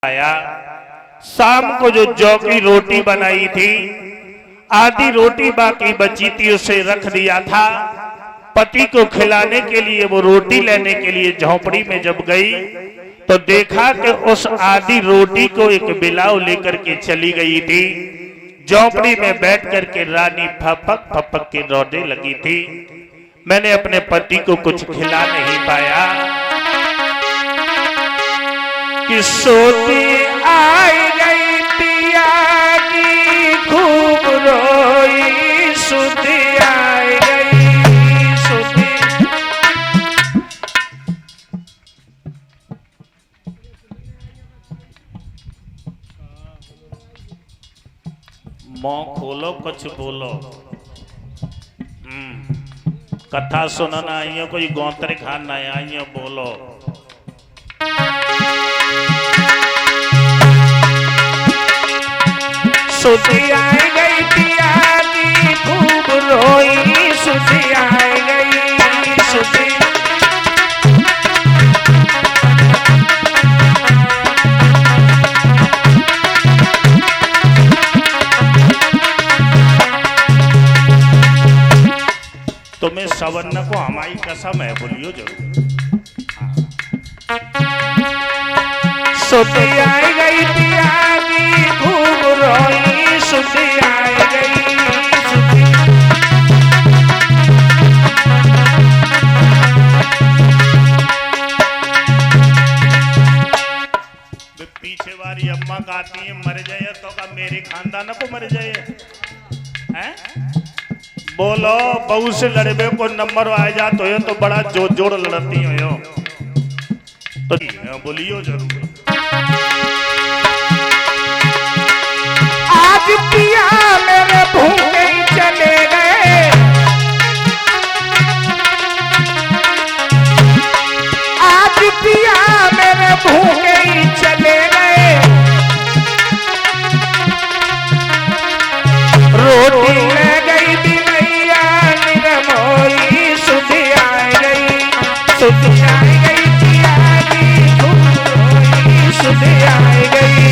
आया। शाम को जो जौ की रोटी बनाई थी, आधी रोटी बाकी बची थी, उसे रख दिया था। पति को खिलाने के लिए वो रोटी लेने के लिए झोपड़ी में जब गई तो देखा कि उस आधी रोटी को एक बिलाव लेकर के चली गई थी। झोपड़ी में बैठ करके रानी फपक फपक के रोने लगी थी। मैंने अपने पति को कुछ खिला नहीं पाया कि सोती आई गई पिया की खूब रोई, सुधी आई गई सुधी। मुंह खोलो, कुछ बोलो। कथा सुनना आइयो, कोई गौंतरे खाना आइयो, बोलो। सुधी आई गई पिया की खूब रोई, सुधी आई गई सुधी। तुम्हें सवर्ण को हमारी कसम है, बोलियो जरूर। सुधी आई गई पिया की खूब रोई, सुधी आई गई सुधी। पीछे वाली अम्मा कहती है मर जाए तो का मेरे खानदान को मर जाए हैं? बोलो, बहू से लड़बे को नंबर आ जा तो बड़ा जोड़ लड़ती हो तो बोलियो जरूर। आज पिया मेरे भूखे चले गए, आज पिया मेरे भूखे चले गए। रोटी ले गई दिवैया निरमोई, सुधी आई गई सुधी आई गई पिया की खूब रोई, सुधी आई गई।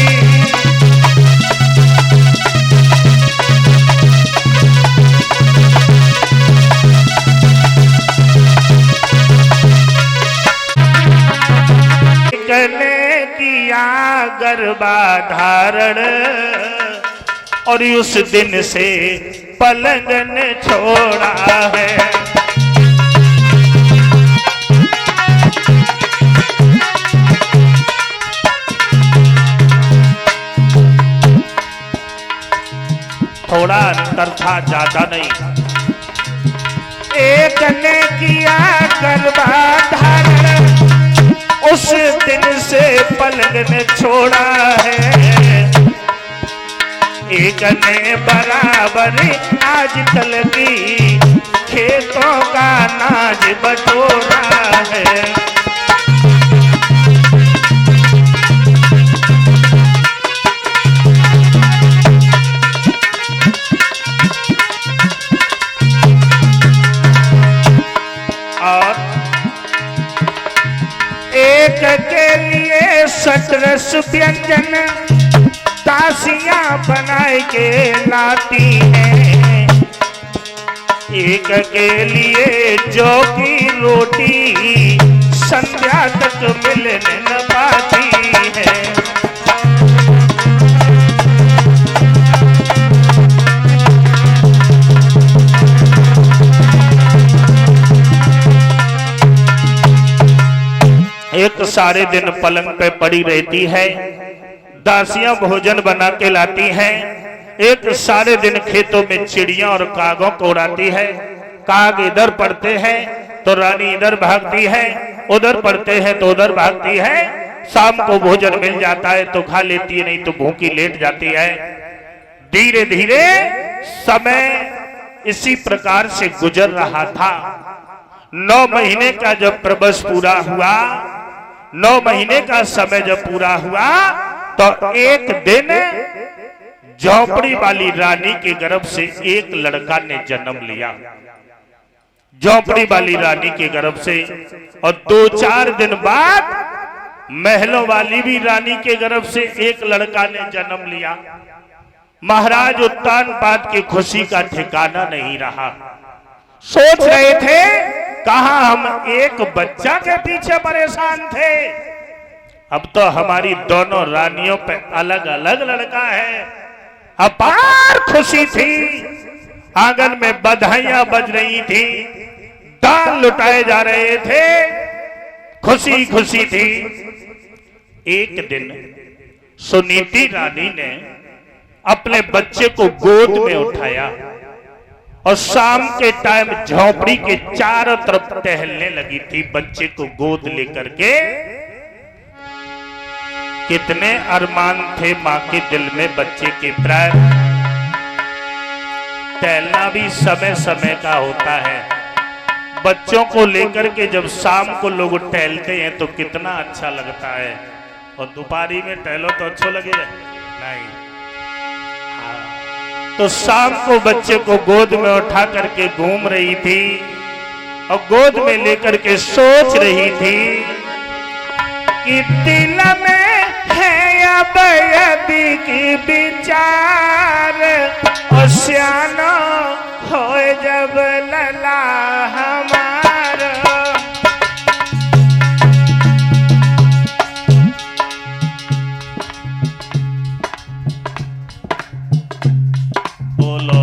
कने किया गर्भाधारण और उस दिन से पलंग ने छोड़ा है। थोड़ा अंतर था, ज्यादा नहीं। एक ने किया गर्भाधारण, उस दिन से पलंग ने छोड़ा है। एक ने बराबर आजकल की खेतों का नाज बटोरा है। और एक के लिए सतरस व्यंजन दासियां बनाए के लाती हैं, एक के लिए जौ की रोटी संध्या तक मिलने न पाती है। एक सारे दिन पलंग पे पड़ी रहती है, दासियां भोजन बना के लाती हैं। एक सारे दिन खेतों में चिड़ियां और कागों को उड़ाती है। काग इधर पड़ते हैं तो रानी इधर भागती है, उधर पड़ते हैं तो उधर भागती है। शाम को भोजन मिल जाता है तो खा लेती है, नहीं तो भूखी लेट जाती है। धीरे धीरे समय इसी प्रकार से गुजर रहा था। 9 महीने का जब प्रबस पूरा हुआ, 9 महीने का समय जब पूरा हुआ तो एक दिन झोपड़ी वाली रानी के गर्भ से एक लड़का ने जन्म लिया। झोपड़ी वाली रानी के गर्भ से, और 2-4 दिन बाद महलों वाली भी रानी के गर्भ से एक लड़का ने जन्म लिया। महाराज उत्तानपाद की खुशी का ठिकाना नहीं रहा। सोच रहे थे कहां हम एक बच्चा के पीछे परेशान थे, अब तो हमारी दोनों रानियों पे अलग अलग लड़का है। अपार खुशी थी, आंगन में बधाइयां बज रही थी, दान लुटाए जा रहे थे, खुशी खुशी थी। एक दिन सुनीति रानी ने अपने बच्चे को गोद में उठाया और शाम के टाइम झोपड़ी के चारों तरफ टहलने लगी थी बच्चे को गोद लेकर के। कितने अरमान थे मां के दिल में बच्चे के प्रति। टहलना भी समय समय का होता है। बच्चों को लेकर के जब शाम को लोग टहलते हैं तो कितना अच्छा लगता है, और दोपहरी में टहलो तो अच्छा लगेगा नहीं। तो शाम को बच्चे को गोद में उठा करके घूम रही थी और गोद में लेकर के सोच रही थी कि दिल में है अब यदि की विचार, और सियानो हो जब लला हमारा। बोलो,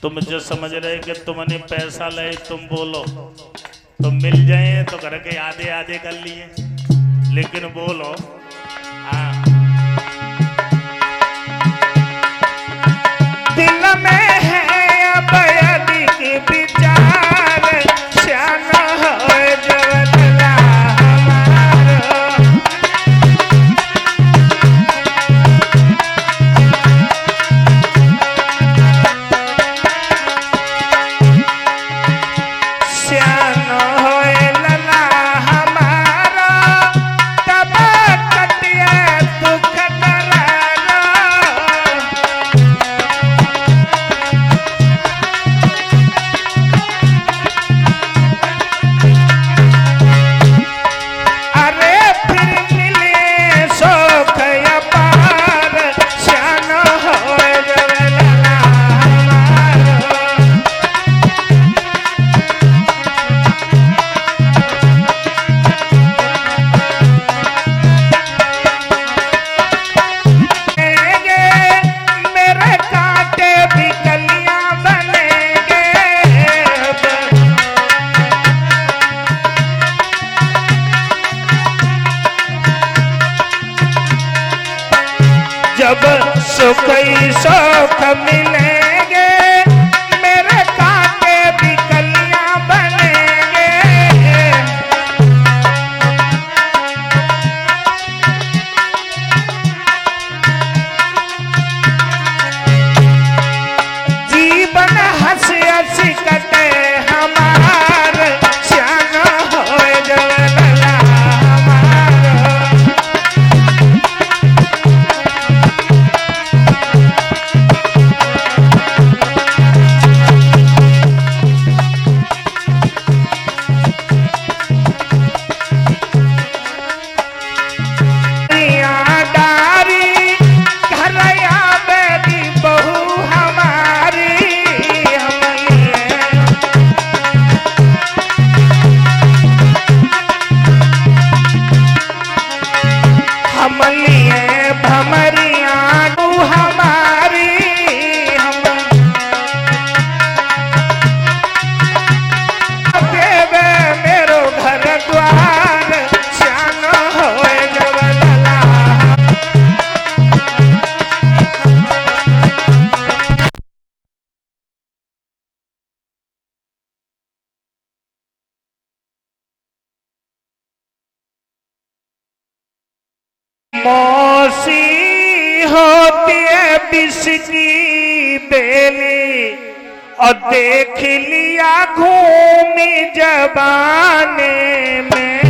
तुम जो समझ रहे कि तुमने पैसा ले, तुम बोलो तो मिल जाए तो करके आधे आधे कर लिए, लेकिन बोलो हाँ। दिल में है अब यदि की विचार, श्याम हो जवला हमारा। श्याम हो लला हमारा, तब कटिए दुख कराना। अरे फिर मिले सुख अपार, श्याम हो जवला हमारा। मेरे कांटे भी कलियां बनेंगे, जब सुख ही सुख मिलेंगे, मेरे कांटे भी कलियां बनेंगे। जीवन हंस हंस कटे हमार, श्याम हो जवला हमारा। डारी घरया बेटी बहू हमारी, हम लिए भमरिया डू हमारी। हम देवे मेरो घर द्वार, श्याम हो जवला। मौसी होती है विष की बेली, और देख लिया घूमी जबाने में।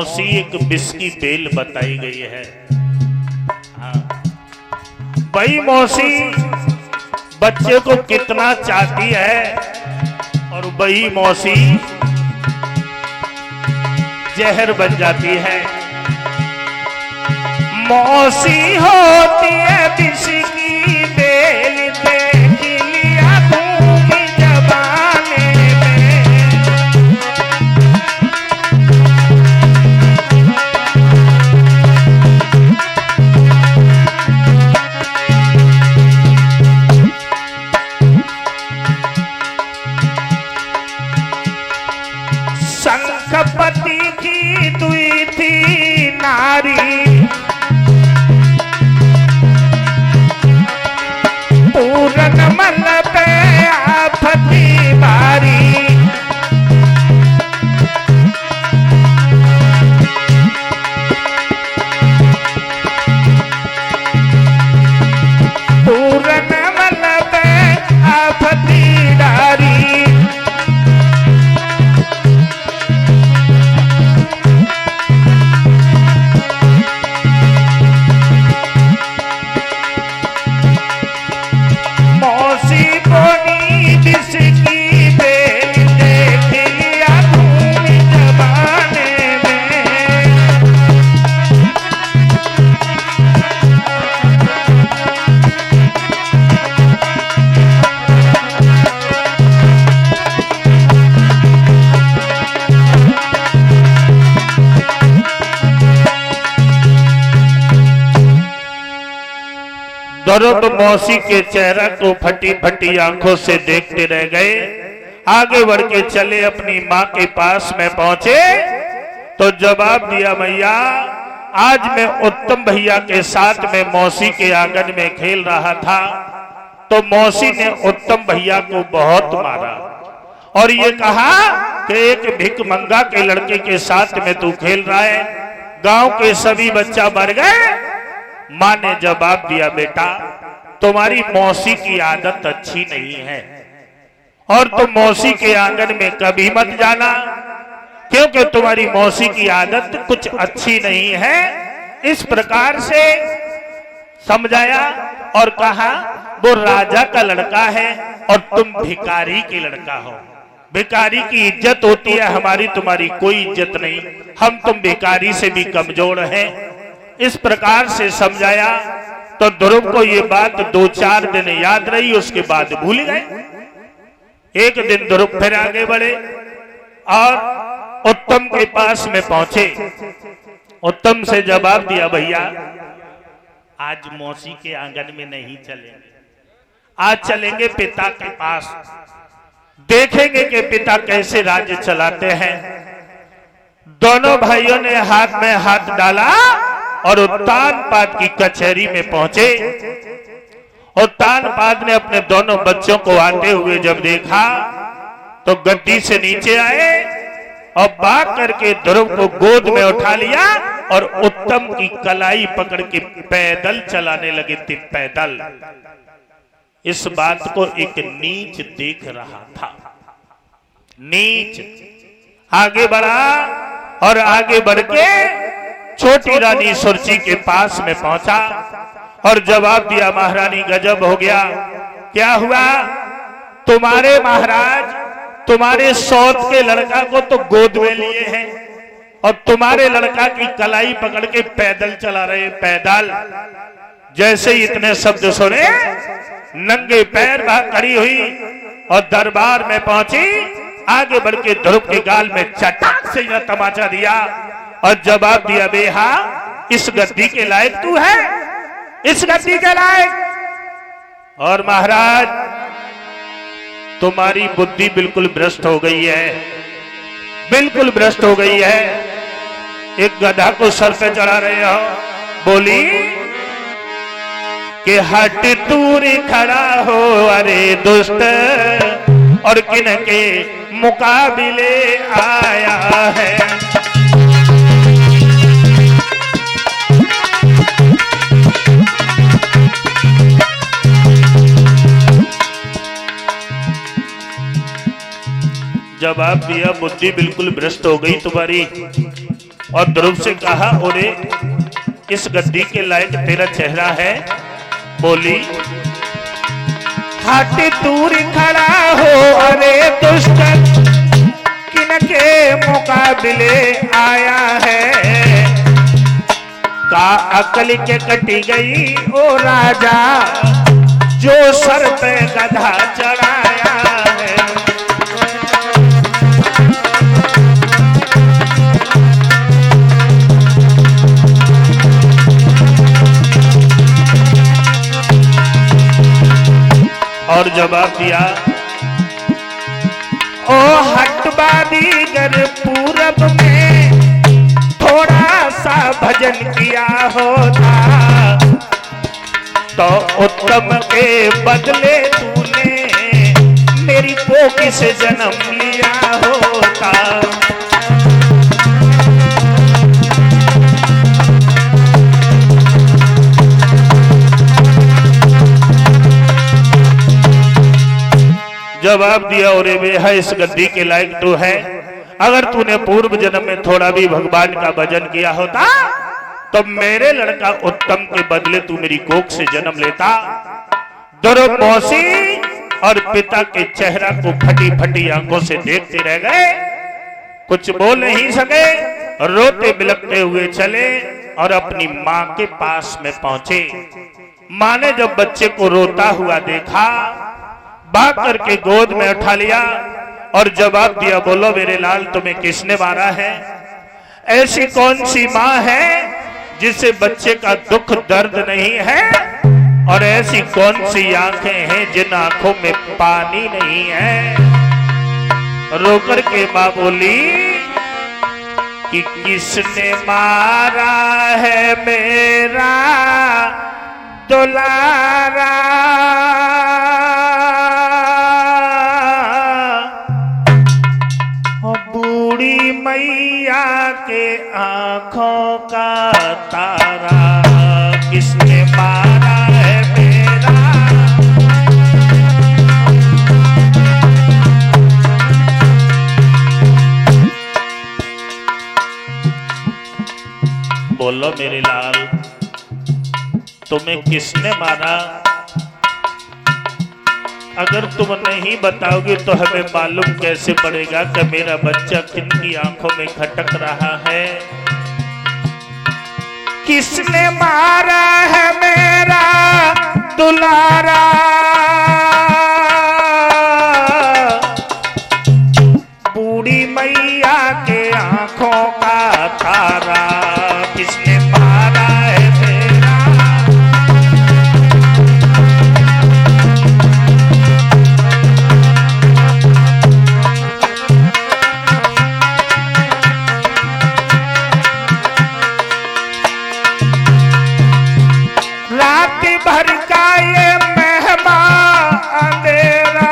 मौसी एक बिस्की बेल बताई गई है। हाँ, भाई मौसी बच्चे को कितना चाहती है और वही मौसी जहर बन जाती है। मौसी होती है बिस्की बेल, देख लिया भूमि जबाने में। शंखपति की दुई थी नारी, पूरन मल पे आफती बारी। पूरन मल पे आफती डारी। ध्रुव मौसी के चेहरा को फटी फटी आंखों से देखते रह गए। आगे बढ़ के चले, अपनी माँ के पास में पहुंचे तो जवाब दिया, मैया आज मैं उत्तम भैया के साथ में मौसी के आंगन में खेल रहा था तो मौसी ने उत्तम भैया को बहुत मारा और ये कहा कि एक भिखमंगा के लड़के के साथ में तू खेल रहा है, गांव के सभी बच्चा मर गए। माँ ने जवाब दिया, बेटा तुम्हारी मौसी की आदत अच्छी नहीं है और तुम मौसी के आंगन में कभी मत जाना, क्योंकि तुम्हारी मौसी की आदत कुछ अच्छी नहीं है। इस प्रकार से समझाया और कहा वो राजा का लड़का है और तुम भिखारी के लड़का हो। भिखारी की इज्जत होती है, हमारी तुम्हारी कोई इज्जत नहीं, हम तुम भिखारी से भी कमजोर हैं। इस प्रकार से समझाया तो ध्रुव को ये बात 2-4 दिन याद रही, उसके बाद भूल गए। एक दिन ध्रुव फिर आगे बढ़े और उत्तम के पास में पहुंचे। उत्तम से जवाब दिया, भैया आज मौसी के आंगन में नहीं चलेंगे, आज चलेंगे पिता के पास, देखेंगे कि पिता कैसे राज्य चलाते हैं। दोनों भाइयों ने हाथ में हाथ डाला और उत्तानपाद की कचहरी में पहुंचे। उत्तानपाद ने अपने दोनों बच्चों को आते हुए जब देखा तो गद्दी से नीचे आए और भाग करके ध्रुव को गोद में उठा लिया और उत्तम की कलाई पकड़ के पैदल चलाने लगे थे, पैदल। इस बात को एक नीच देख रहा था। नीच आगे बढ़ा और आगे बढ़ के छोटी रानी सुरची के पास में पहुंचा और जवाब दिया, महारानी गजब हो गया। क्या हुआ? तुम्हारे महाराज तुम्हारे सौत के लड़का को तो गोद में लिए हैं और तुम्हारे लड़का की कलाई पकड़ के पैदल चला रहे, पैदल। जैसे ही इतने शब्द सुने, नंगे पैर वहां खड़ी हुई और दरबार में पहुंची। आगे बढ़ के ध्रुव के गाल में चटाक से यह तमाचा दिया और जवाब दिया, बेहा इस गद्दी के लायक तू है, इस गद्दी के लायक। और महाराज तुम्हारी बुद्धि बिल्कुल भ्रष्ट हो गई है, बिल्कुल भ्रष्ट हो गई है। एक गधा को सर पे चढ़ा रहे हो। बोली कि हट दूर खड़ा हो अरे दुष्ट, और किन के मुकाबले आया है। जवाब दिया, बुद्धि बिल्कुल भ्रष्ट हो गई तुम्हारी। और ध्रुव से कहा, ओरे इस गद्दी के लायक तेरा चेहरा है। बोली, हाथी दूर खड़ा हो, अरे दुष्ट किनके मुकाबले आया है। का अकल के कटी गई ओ राजा, जो सर पे गधा चढ़ाया है। और जवाब दिया, ओ हटवादी गर पूरब में थोड़ा सा भजन किया होता, तो उत्तम के बदले तूने मेरी कोखी से जन्म लिया होता। जवाब दिया, और वे है इस गद्दी के लायक तू है। अगर तूने पूर्व जन्म में थोड़ा भी भगवान का भजन किया होता तो मेरे लड़का उत्तम के बदले तू मेरी कोख से जन्म लेता। ध्रुव मौसी और पिता के चेहरा को फटी फटी आंखों से देखते रह गए, कुछ बोल नहीं सके, रोते बिलखते हुए चले और अपनी माँ के पास में पहुंचे। माँ ने जब बच्चे को रोता हुआ देखा, बात करके गोद में उठा लिया और जवाब दिया, बोलो मेरे लाल तुम्हें किसने मारा है? ऐसी कौन सी माँ है जिसे बच्चे का दुख दर्द नहीं है, और ऐसी कौन सी आंखें हैं जिन आंखों में पानी नहीं है? रोकर के माँ बोली कि किसने मारा है मेरा दुलारा, बूढ़ी मैया के आंखों का तारा, किसने मारा है मेरा? बोलो मेरे लाल तुम्हें किसने मारा? अगर तुम नहीं बताओगे तो हमें मालूम कैसे पड़ेगा कि मेरा बच्चा किनकी आंखों में खटक रहा है? किसने मारा है मेरा दुलारा, बूढ़ी मैया के आंखों का तारा, किसने मारा है मेरा? रात भर का ये मेहमान अंधेरा,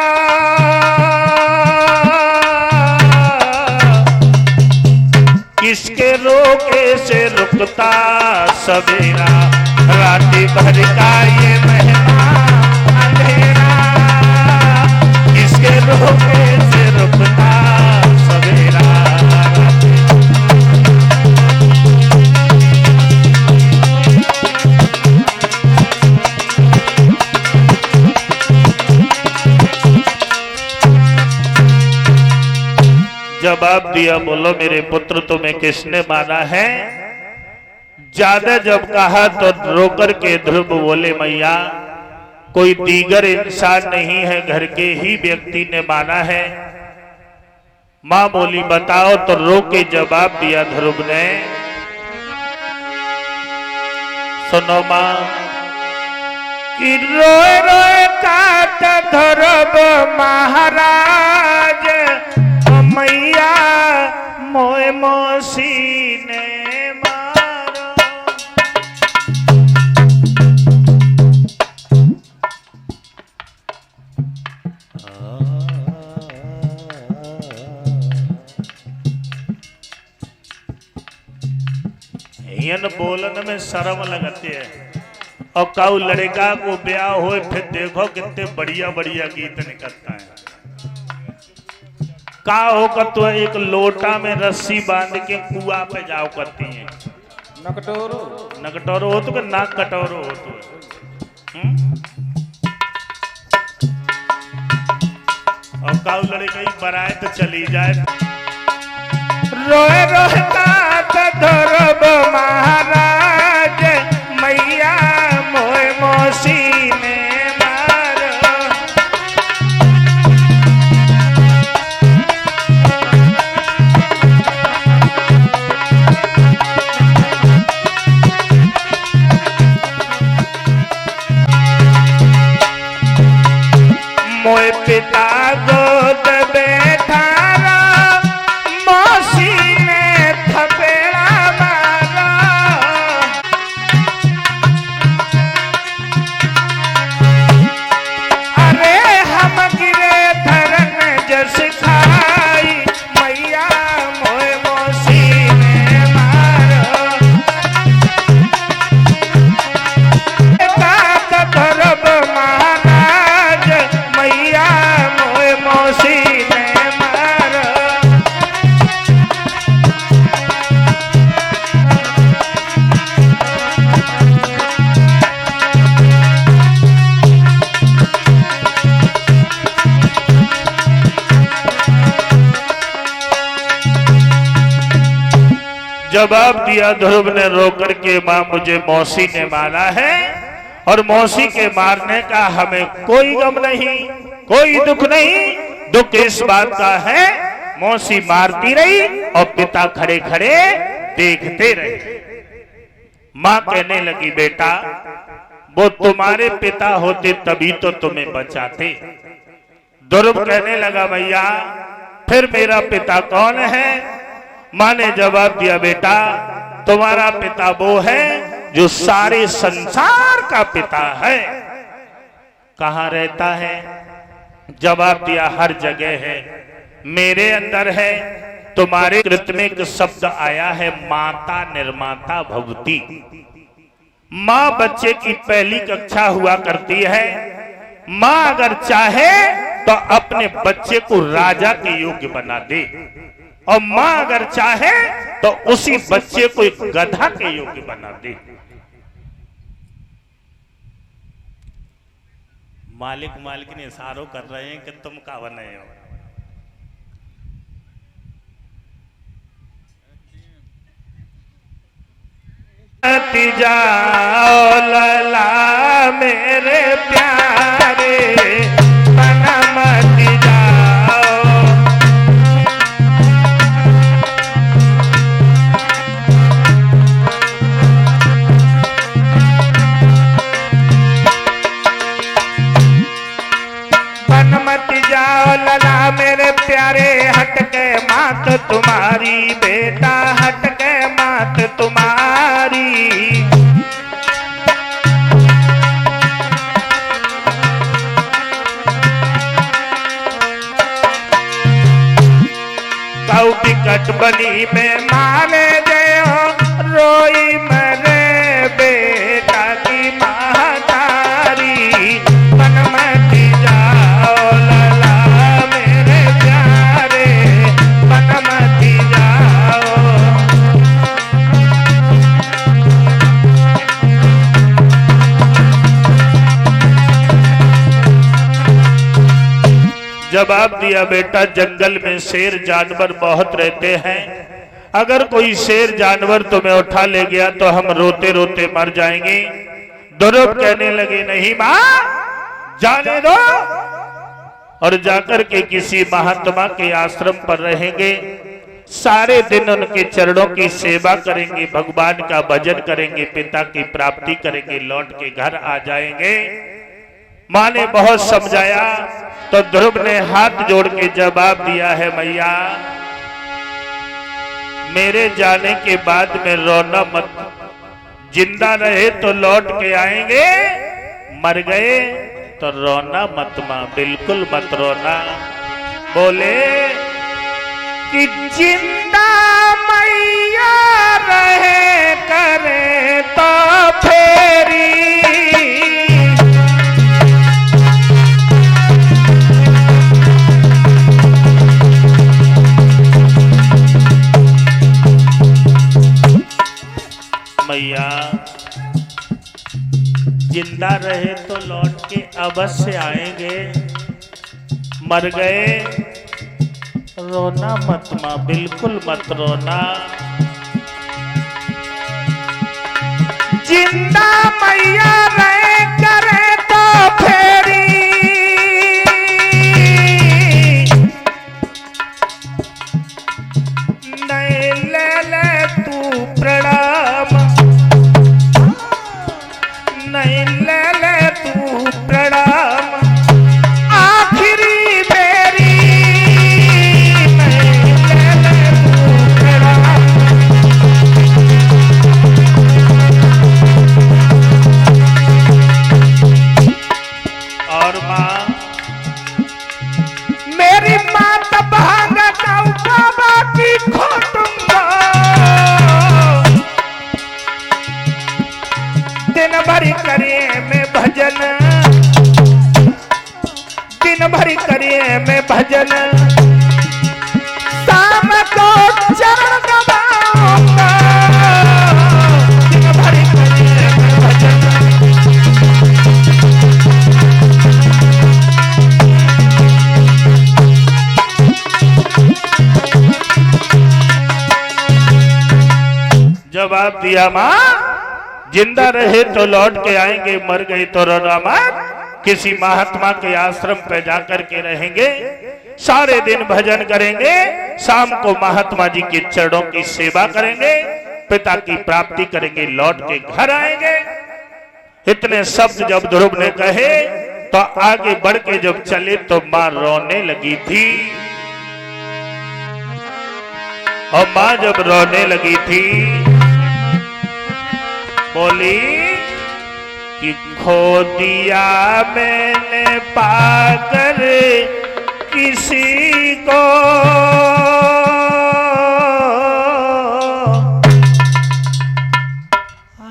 किसके रोके से रुकता सवेरा? रात भर का ये मेहमान अंधेरा, किसके रोके से रुकता सवेरा? जवाब दिया, बोलो मेरे पुत्र तुम्हें किसने मारा है? ज्यादा जब कहा तो रोकर के ध्रुव बोले, मैया कोई दीगर इंसान नहीं है, घर के ही व्यक्ति ने मारा है। माँ बोली, बताओ। तो रो के जवाब दिया ध्रुव ने, सुनो माँ, कि रोए रोए काट ध्रुव महाराज, मैया मोए मौसी ने मारो। यन बोलन में शर्म लगती है, और काऊ लड़का को ब्याह हो फिर देखो कितने बढ़िया बढ़िया गीत निकलता है। का होकर तो एक लोटा में रस्सी बांध के कुआं पे जाओ करती हैं। नकटोरो नकटोरो हो तो कि नाक कटोरो हो तो। और काऊ लड़े कहीं बराए तो चली जाए। रोए रोए तात धरब महाराज मैया मोए मोसी ने मारो। मोए पिता गोद बैठा मौसी ने थपेड़ा मारा। अरे हम गिरे धरन जस खाई मैया मोए मौसी ने मारो। तात धरब महाराज मैया मोए मौसी ने मारो। जवाब दिया ध्रुव ने रोकर के, मां मुझे मौसी ने मारा है और मौसी के मारने का हमें कोई गम नहीं, कोई दुख नहीं। दुख इस बात का है मौसी मारती रही और पिता खड़े खड़े देखते रहे। मां कहने लगी बेटा वो तुम्हारे पिता होते तभी तो तुम्हें बचाते। ध्रुव कहने लगा भैया फिर मेरा पिता कौन है? मां ने जवाब दिया बेटा तुम्हारा पिता वो है जो सारे संसार का पिता है। कहां रहता है? जवाब दिया हर जगह है, मेरे अंदर है। तुम्हारे कृत में एक शब्द आया है माता निर्माता भवती। मां बच्चे की पहली कक्षा हुआ करती है। मां अगर चाहे तो अपने बच्चे को राजा के योग्य बना दे और मां अगर चाहे तो उसी बच्चे को एक गधा के योग्य बना दे। मालिक मालिक इशारों कर रहे हैं कि तुम का बने हो। जाओ लला मेरे प्यारे बनमति जाओ। बनमति जाओ लला मेरे प्यारे, हट के मात तुम्हारी बेटा, हट के मात तुम्हारी। कऊ विकट बनी में मारे गयो, रोई मरे बेटा की महतारी। बनमति जाओ लला मेरे प्यारे, बनमति जाओ। जवाब दिया बेटा जंगल में शेर जानवर बहुत रहते हैं। अगर कोई शेर जानवर तुम्हें उठा ले गया तो हम रोते रोते मर जाएंगे। ध्रुव कहने लगे नहीं मां जाने दो, और जाकर के किसी महात्मा के आश्रम पर रहेंगे। सारे दिन उनके चरणों की सेवा करेंगे, भगवान का भजन करेंगे, पिता की प्राप्ति करेंगे, लौट के घर आ जाएंगे। मां ने बहुत समझाया तो ध्रुव ने हाथ जोड़ के जवाब दिया है मैया मेरे जाने के बाद में रोना मत। जिंदा रहे तो लौट के आएंगे, मर गए तो रोना मत मां, बिल्कुल मत रोना। बोले कि जिंदा मैया रहे करे तो फेरी। जिंदा रहे तो लौट के अवश्य आएंगे, मर गए रोना मत माँ, बिल्कुल मत रोना। जिंदा मैया रहे करे तो फेरी, नहीं ले ले तू प्रणाम, नहीं ले ले तू प्रणाम, आखिरी मेरी नहीं ले ले तू प्रणाम। और माँ मेरी माँ तब बाबा की खोटूंगा, दिन भरी करिए में भजन, दिन भरी करिए में भजन, शाम को चरण दबाऊंगा, दिन भरी करिए में भजन। जवाब दिया माँ, जिंदा रहे तो लौट के आएंगे, मर गए तो रोना मत। किसी महात्मा के आश्रम पे जाकर के रहेंगे, सारे दिन भजन करेंगे, शाम को महात्मा जी के चरणों की सेवा करेंगे, पिता की प्राप्ति करेंगे, लौट के घर आएंगे। इतने शब्द जब ध्रुव ने कहे तो आगे बढ़ के जब चले तो माँ रोने लगी थी। और माँ जब रोने लगी थी बोली कि खो दिया मैंने पाकर किसी को,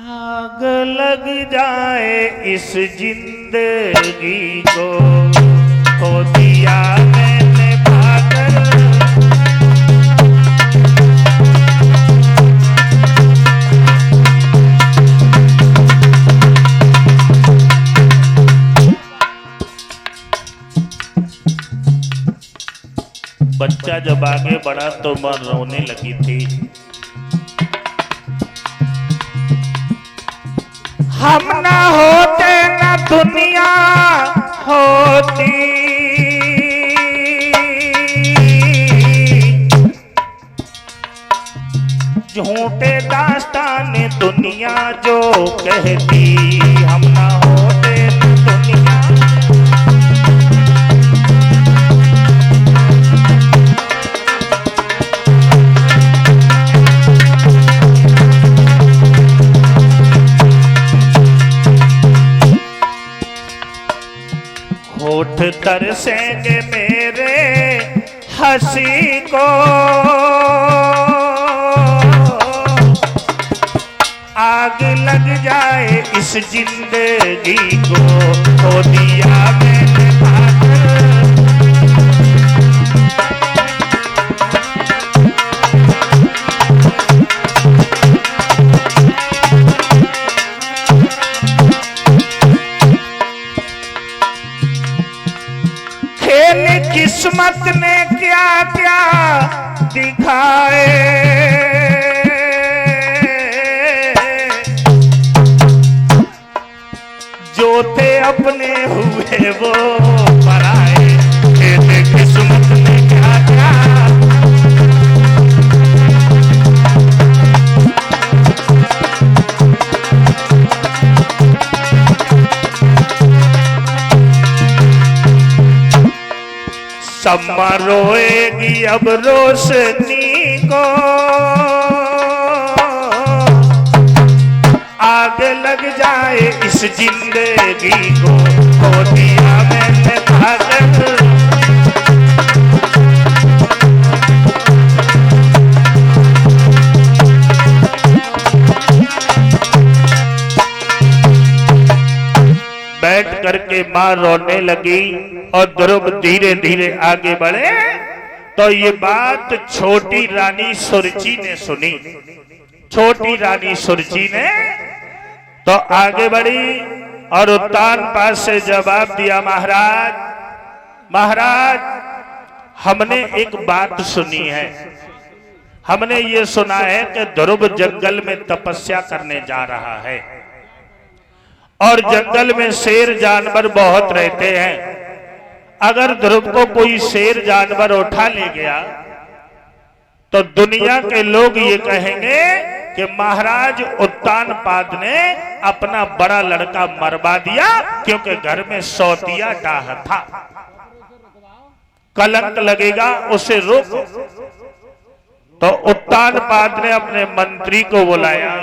आग लग जाए इस जिंदगी को, खो दिया मैंने पाकर। बच्चा जब आगे बढ़ा तो मां रोने लगी थी। हम ना होते ना दुनिया होती, झूठे दास्तान दुनिया जो कहती, हम ना होते ना दुनिया। होठ तरसेंगे मेरे हंसी को, आग लग जाए इस जिंदगी को, खो दिया मैंने पाकर। किस्मत ने क्या क्या दिखाए, जो थे अपने हुए वो पराए, किस्मत ने क्या क्या। सम्मा रोएगी अब रोशनी को, आग लग जाए इस जिंदगी को, खो दिया मैंने पाकर। बैठ करके मां रोने लगी और ध्रुव धीरे धीरे आगे बढ़े तो ये बात छोटी रानी सुरची ने सुनी। छोटी रानी सुरची ने तो आगे बढ़ी और उत्तान पाद से जवाब दिया, महाराज महाराज हमने एक बात सुनी है, हमने ये सुना है कि ध्रुव जंगल में तपस्या करने जा रहा है और जंगल में शेर जानवर बहुत रहते हैं। अगर ध्रुव को कोई शेर जानवर उठा ले गया तो दुनिया के लोग ये कहेंगे कि महाराज उत्तान पाद ने अपना बड़ा लड़का मरवा दिया क्योंकि घर में सौतिया डाह था, कलंक लगेगा, उसे रोको। तो उत्तान पाद ने अपने मंत्री को बुलाया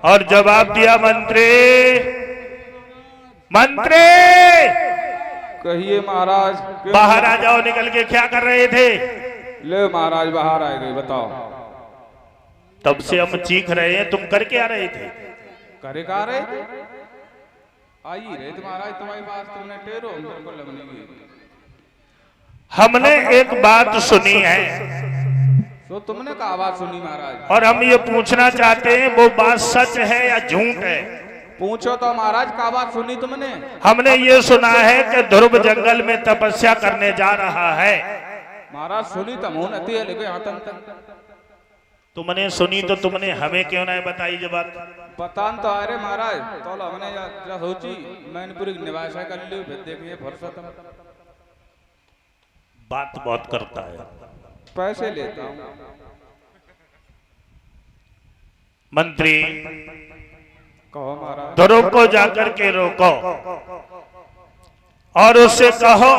और जवाब दिया, मंत्री मंत्री कहिए महाराज। बाहर आ जाओ, निकल के क्या कर रहे थे? ले महाराज बाहर आए गए, बताओ। तब से हम चीख रहे हैं, तुम करके आ रहे थे? करे का रहे थे, आई रहे थे महाराज तुम्हारी बात, तुमने टेरो हमको लगने की। हमने एक बात सुनी है, तो तुमने क्या बात सुनी महाराज? और हम ये पूछना चाहते हैं वो बात सच है या झूठ है? पूछो तो महाराज, क्या बात सुनी तुमने? हमने ये सुना है कि ध्रुव जंगल में तपस्या करने जा रहा है। महाराज सुनी तो मुंह नती है, लेकिन यहाँ तक तुमने सुनी तो तुमने हमें क्यों ना बताई जो बात? पता तो आ रहे महाराज, तो हमने या सोची मैंने पूरी निवासा कर ली, फिर देखिए फुर्सत बात बहुत करता है, पैसे लेता हूँ। मंत्री कहो महाराज। ध्रुव को जाकर के रोको और उससे कहो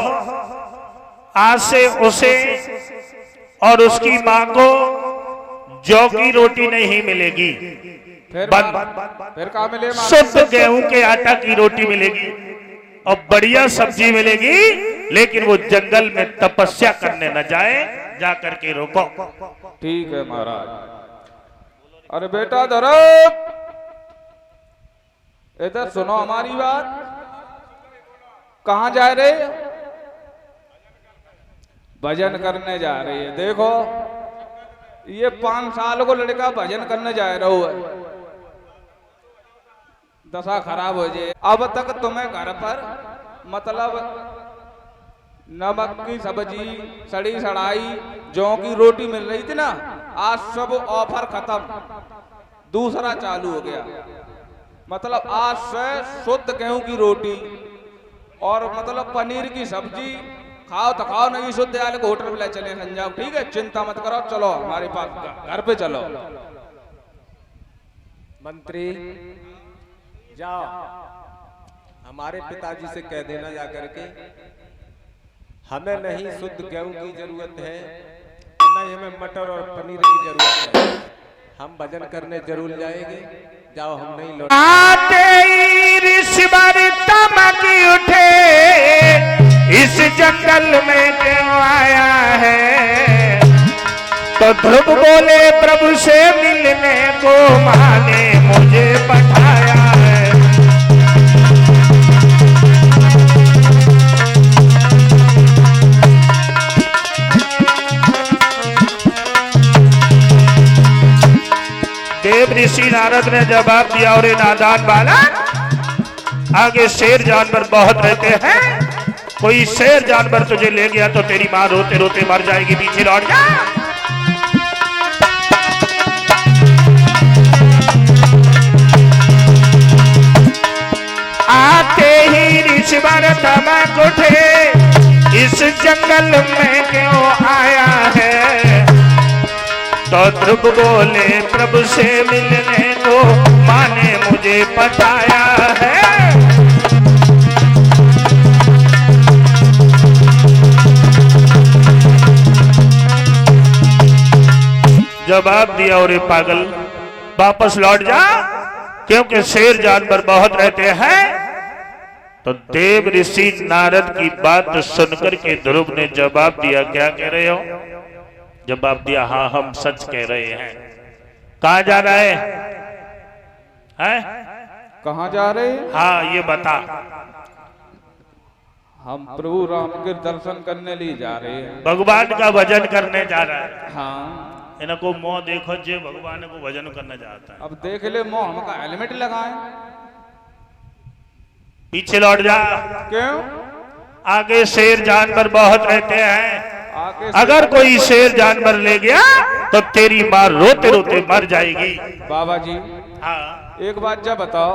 आज से उसे और उसकी मां को जौ की रोटी नहीं मिलेगी, बंद। फिर कहा मिले? शुद्ध गेहूं के आटा की रोटी मिलेगी और बढ़िया सब्जी मिलेगी, लेकिन वो जंगल में तपस्या करने न जाए, जाकर के रोको। ठीक है महाराज। अरे बेटा ध्रुव, इधर सुनो हमारी बात। कहाँ जा रहे? भजन करने जा रही है। देखो ये 5 साल को लड़का भजन करने जा रहा है, दशा खराब हो जाए। अब तक तुम्हें घर पर मतलब नमक की सब्जी, सड़ी सड़ाई, जौ की रोटी मिल रही थी ना, आज सब ऑफर खत्म, दूसरा चालू हो गया। मतलब आज से शुद्ध गेहूं की रोटी और मतलब पनीर की सब्जी खाओ तो खाओ, नहीं शुद्ध आले को होटल पे चले संजाओ। ठीक है, चिंता मत करो, चलो हमारे पास घर पे चलो। मंत्री जाओ, हमारे पिताजी से कह देना जाकर के हमें नहीं शुद्ध गेहूं की जरूरत है, नहीं हमें मटर और पनीर की जरूरत है, हम भजन करने जरूर जाएंगे। जाओ, हम नहीं लौट। उठे इस जंगल में क्यों आया है? तो ध्रुव बोले प्रभु से मिलने को माने मुझे पठाया है। देव ऋषि नारद ने जवाब दिया, और नादान बालक, आगे शेर जानवर बहुत रहते हैं, कोई शेर जानवर तुझे ले गया तो तेरी मां रोते रोते मर जाएगी, पीछे लौट जा। आते ही ऋषिवर तमक उठे इस जंगल में क्यों आया है? तो ध्रुव बोले प्रभु से मिलने को माने मुझे पठाया है। जवाब दिया, और पागल वापस लौट जा, क्योंकि शेर जानवर बहुत रहते हैं। तो देव ऋषि नारद की बात सुनकर के ध्रुव ने जवाब दिया, क्या कह रहे हो? जवाब दिया, हाँ हम सच कह रहे हैं। कहाँ जा रहा है? कहाँ जा रहे हैं? हाँ ये बता। हम प्रभु राम के दर्शन करने लिए जा रहे हैं, भगवान का भजन करने जा रहा है। हाँ इनको मोह देखो जो भगवान को भजन करना चाहता है। अब देख ले मोह, हमका हेलमेट लगाए। पीछे लौट जा। क्यों? आगे शेर जानवर बहुत रहते हैं, आगे अगर कोई शेर जानवर ले गया तो तेरी माँ रोते रोते मर जाएगी। बाबा जी हाँ एक बात जब बताओ,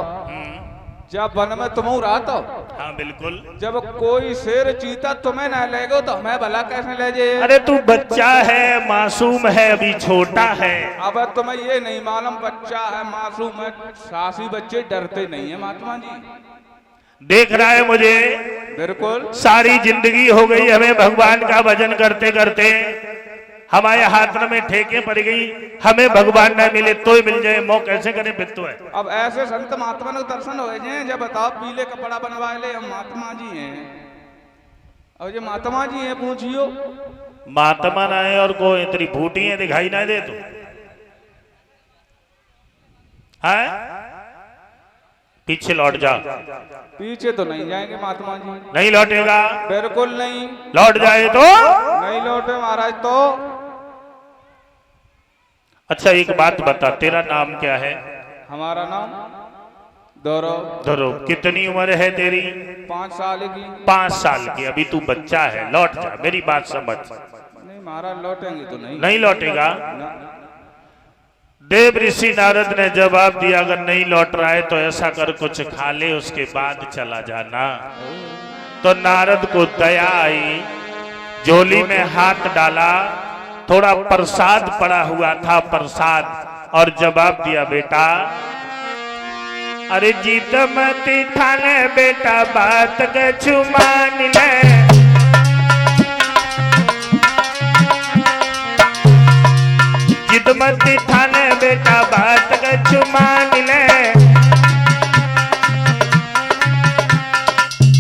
जब वन में तुम रहा तो हाँ बिल्कुल। जब कोई शेर चीता तुम्हें न ले गो तो हमें भला कैसे ले जाए? अरे तू बच्चा है, मासूम है, अभी छोटा है। अब तुम्हें ये नहीं मालूम बच्चा है मासूम है, सासी बच्चे डरते नहीं है महात्मा जी। देख रहा है मुझे, बिल्कुल सारी जिंदगी हो गई हमें भगवान का भजन करते करते, हमारे हाथ में ठेके पड़ गई, हमें भगवान न मिले तो ही मिल जाए, मौ कैसे करें फिर तो है। अब ऐसे संत महात्मा ने दर्शन हो जाए, जब बताओ पीले कपड़ा बनवाए ले, हम महात्मा जी हैं और ये महात्मा जी हैं, पूछियो महात्मा ना है और कोई तेरी बूटी है दिखाई ना दे तू है। पीछे लौट जा। पीछे तो नहीं जाएंगे महात्मा जी। नहीं लौटेगा? बिल्कुल नहीं। लौट जाए तो नहीं लौटे महाराज तो। अच्छा एक बात बता, तेरा नाम क्या है? हमारा नाम धरो। धरो। कितनी उम्र है तेरी? 5 साल की। 5 साल की, अभी तू बच्चा है, लौट जा, मेरी बात समझ। नहीं महाराज लौटेंगे तो नहीं। नहीं लौटेगा? देव ऋषि नारद ने जवाब दिया, अगर नहीं लौट रहा है तो ऐसा कर कुछ खा ले, उसके बाद चला जाना। तो नारद को दया आई, झोली में हाथ डाला, थोड़ा प्रसाद पड़ा हुआ था प्रसाद, और जवाब दिया, बेटा अरे जीत मत ठाने बेटा, बात के छुमान ले, जिद मत ठाने बेटा, बात का छुमान ले,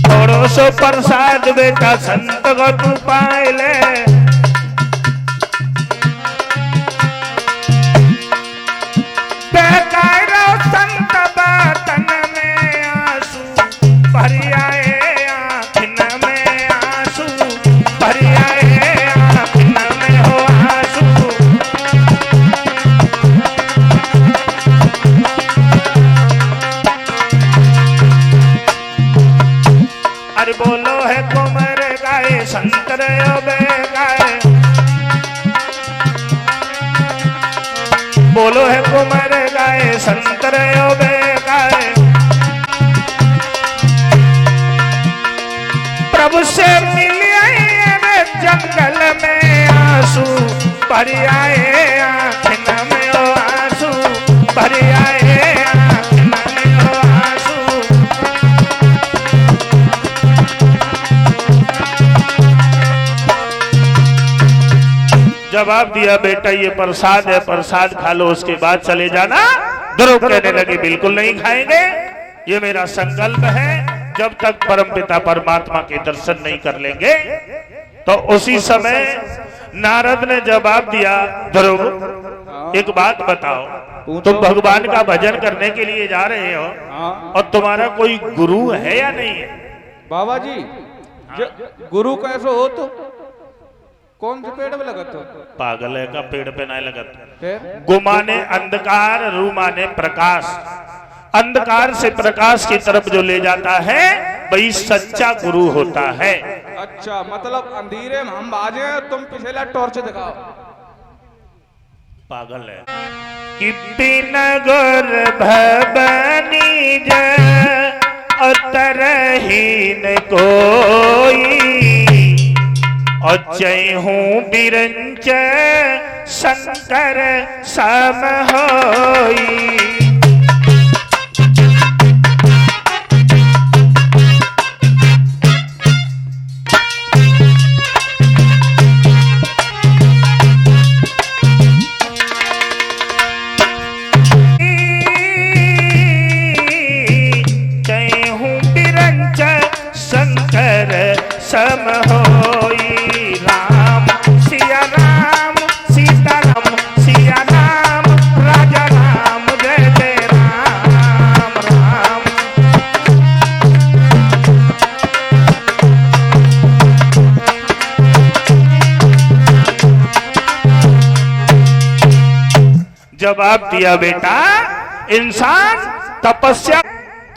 थोड़ो सो प्रसाद बेटा संत को तू पाए ले। बेकारो संत बातन में आंसू भरी आए, आँखिन में आंसू भरी आए, आँखिन में हो आंसू। बोलो है कुमर गाए संतर गाए, बोलो है कुमर गाए संतर गाए, प्रभु से मिल आए जंगल में आंसू भरी आए, आँखिन में ओ आंसू भरी आए, आँखिन में ओ आंसू। जवाब दिया, बेटा ये प्रसाद है, प्रसाद खा लो, उसके बाद चले जाना। ध्रुव कहने लगे, बिल्कुल नहीं खाएंगे, ये मेरा संकल्प है, जब तक परमपिता परमात्मा के दर्शन नहीं कर लेंगे। तो उसी समय नारद ने जवाब दिया, ध्रुव एक बात बताओ, तुम भगवान का भजन करने के लिए जा रहे हो और तुम्हारा कोई गुरु है या नहीं है? बाबा जी गुरु कैसे हो तो कौन से पेड़ में लगत हो? पागल है का, पेड़ पे नहीं लगत। फिर गुमाने अंधकार, रूमाने प्रकाश, अंधकार से प्रकाश की तरफ जो ले जाता है वही सच्चा गुरु होता है। अच्छा मतलब अंधेरे में हम बाजे, तुम पिछला टॉर्च दिखाओ। पागल है कि बिना गुर भवनी तरहीन कोई, और जय हूँ बिरंच शंकर सम होई। जय हूँ बिरंच शंकर सम होई। राम सिया राम, सीता राम सिया राम, राजा राम जय जय राम राम। जवाब दिया, बेटा इंसान तपस्या